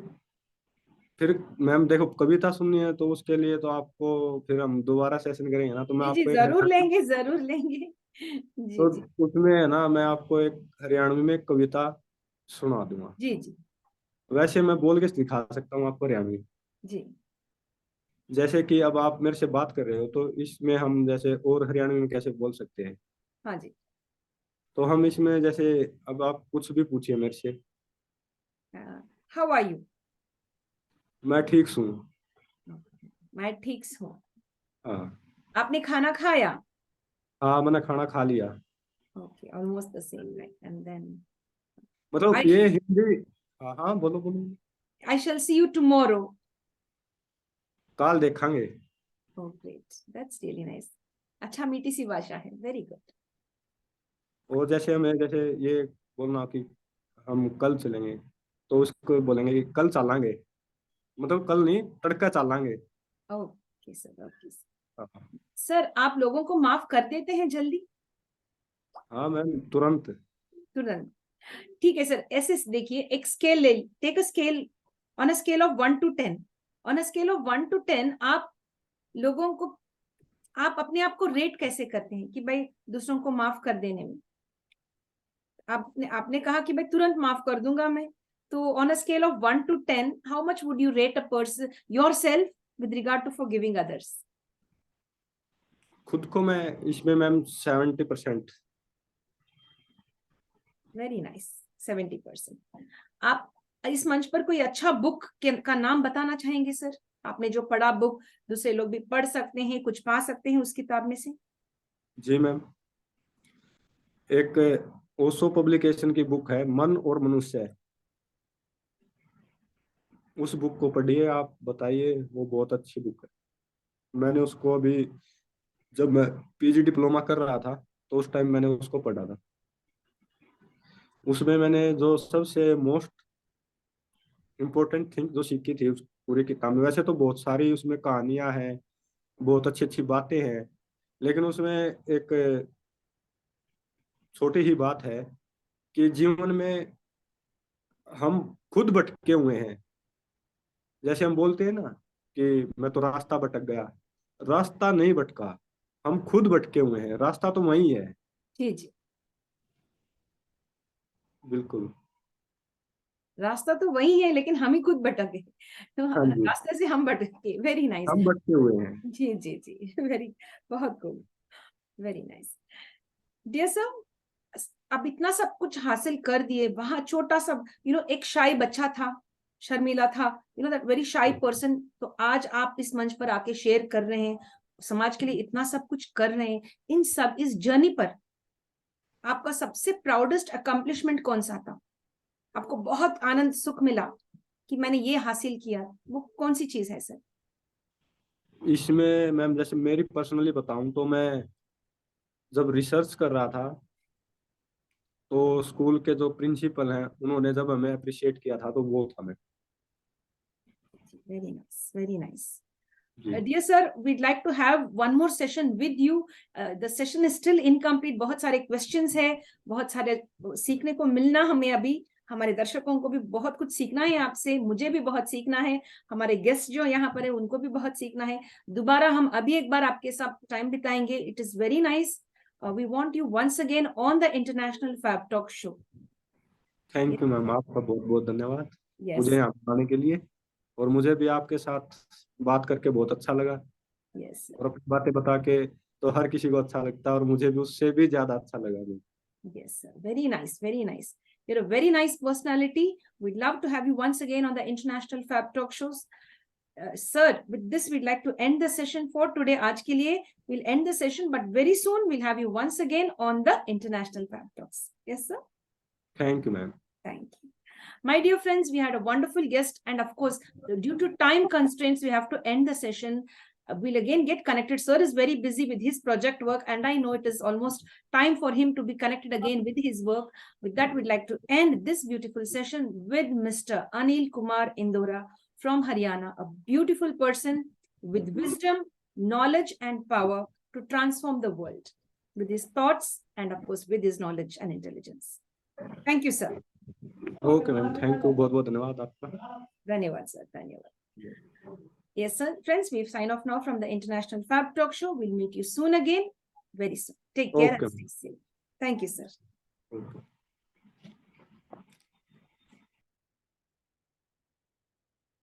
फिर मैम देखो, कविता सुननी है तो उसके लिए तो आपको फिर हम दोबारा सेशन करेंगे ना, तो मैं जी जी आपको एक जरूर हरियाणवी, लेंगे, जरूर लेंगे। जी तो जी उसमें है ना मैं आपको एक हरियाणवी में एक कविता सुना दूंगा। जी जी वैसे मैं बोल के दिखा सकता हूँ आपको हरियाणवी, जी। जैसे कि अब आप मेरे से बात कर रहे हो तो इसमें हम जैसे और हरियाणवी में कैसे बोल सकते हैं, हाँ जी। तो हम इसमें जैसे अब आप कुछ भी पूछिए मेरे से। How are you? मैं ठीक हूँ। मैं ठीक हूँ। हाँ। आपने खाना खाया? हाँ मैंने खाना खा लिया। Okay, almost the same right. And then मतलब आई ये हिंदी। हाँ हाँ बोलो बोलो। I shall see you tomorrow. काल देखांगे। Oh great, that's really nice. अच्छा, मीठी सी भाषा है, वेरी गुड। और जैसे हमें जैसे ये बोलना कि हम कल चलेंगे, तो उसको बोलेंगे कि कल चलांगे, मतलब कल नहीं, तड़का चलांगे। Okay sir, okay sir. हाँ। सर, आप लोगों को माफ कर देते हैं जल्दी? हाँ मैम तुरंत। तुरंत? ठीक है सर, ऐसे देखिए, एक स्केल ले, take a scale, on a scale of 1 to 10। On a scale of 1 to 10 आप लोगों को, आप अपने आप को रेट कैसे करते हैं कि भाई दूसरों को माफ कर देने में? आपने आपने कहा कि भाई तुरंत माफ कर दूंगा मैं, तो on a scale of 1 to 10 how much would you rate a person yourself with regard to forgiving others? खुद को मैं इसमें मैम 70%। Very nice, 70%। आप इस मंच पर कोई अच्छा बुक का नाम बताना चाहेंगे सर? आपने जो पढ़ा बुक, दूसरे लोग भी पढ़ सकते हैं, कुछ पा सकते हैं उस किताब में से। जी मैम, एक ओशो पब्लिकेशन की बुक है मन और मनुष्य, उस बुक को पढ़िए आप, बताइए, वो बहुत अच्छी बुक है। मैंने उसको अभी जब मैं पीजी डिप्लोमा कर रहा था तो उस टाइम मैंने उसको पढ़ा था। उसमें मैंने जो सबसे मोस्ट इम्पोर्टेंट थिंग जो सीखी थी उस पूरी किताब में, वैसे तो बहुत सारी उसमें कहानियां हैं, बहुत अच्छी अच्छी बातें हैं, लेकिन उसमें एक छोटी ही बात है कि जीवन में हम खुद भटके हुए हैं। जैसे हम बोलते हैं ना कि मैं तो रास्ता भटक गया, रास्ता नहीं भटका, हम खुद भटके हुए हैं, रास्ता तो वही है। जी जी, बिल्कुल। रास्ता तो वही है लेकिन हम ही खुद भटके, तो हाँ जी, रास्ते से हम भटके। Very nice. हम भटके हुए हैं। जी जी जी, वेरी, बहुत खूब, वेरी नाइस। डियर सर, अब इतना सब कुछ हासिल कर दिए, वहां छोटा सा एक शाई बच्चा था, शर्मिला था, दैट वेरी शाई पर्सन, तो आज आप इस मंच पर आके शेयर कर रहे हैं, समाज के लिए इतना सब कुछ कर रहे हैं। इन सब इस जर्नी पर आपका सबसे प्राउडेस्ट अकम्पलिशमेंट कौन सा था? आपको बहुत आनंद सुख मिला कि मैंने ये हासिल किया, वो कौन सी चीज है सर? इसमें मैम जैसे मेरी पर्सनली बताऊं तो मैं जब रिसर्च कर रहा था तो स्कूल के जो प्रिंसिपल हैं उन्होंने जब हमें अप्रिशिएट किया था तो वो था मैं। Very nice, very nice. जी। Dear sir, we'd like to have one more session with you. The session is still incomplete. बहुत सारे questions है, बहुत सारे सीखने को मिलना हमें अभी, हमारे दर्शकों को भी बहुत कुछ सीखना है आपसे, मुझे भी बहुत सीखना है, हमारे गेस्ट जो यहाँ पर है उनको भी बहुत सीखना है। दोबारा हम अभी एक बार आपके साथ टाइम बिताएंगे। It is very nice. We want you once again on the International Fab Talk Show. Thank you ma'am, आपका बहुत बहुत धन्यवाद Yes, मुझे यहाँ पर आने के लिए। और मुझे भी आपके साथ बात करके बहुत अच्छा लगा। yes, sir. और अपनी बातें बता के तो हर किसी को अच्छा लगता है, और मुझे भी उससे भी ज्यादा अच्छा लगा। Yes, sir. Very nice, very nice. You're a very nice personality. We'd love to have you once again on the International Fab Talk shows. Sir, with this, we'd like to end the session for today. Aaj ke liye, we'll end the session, but very soon we'll have you once again on the International Fab Talks. Yes, sir. Thank you ma'am. Thank you. My dear friends, we had a wonderful guest, and of course, due to time constraints, we have to end the session. We'll again get connected. Sir is very busy with his project work, and I know it is almost time for him to be connected again with his work. With that, we'd like to end this beautiful session with Mr. Anil Kumar Indora from Haryana, a beautiful person with wisdom, knowledge, and power to transform the world with his thoughts and, of course, with his knowledge and intelligence. Thank you, sir. Okay ma'am, thank you, बहुत बहुत धन्यवाद आपका। Dhanyawad, sir. Dhanyawad. Yes, sir. Friends, we've signed off now from the International Fab Talk Show. We'll meet you soon again, very soon. Take care Okay. and stay safe. Thank you, sir. Okay.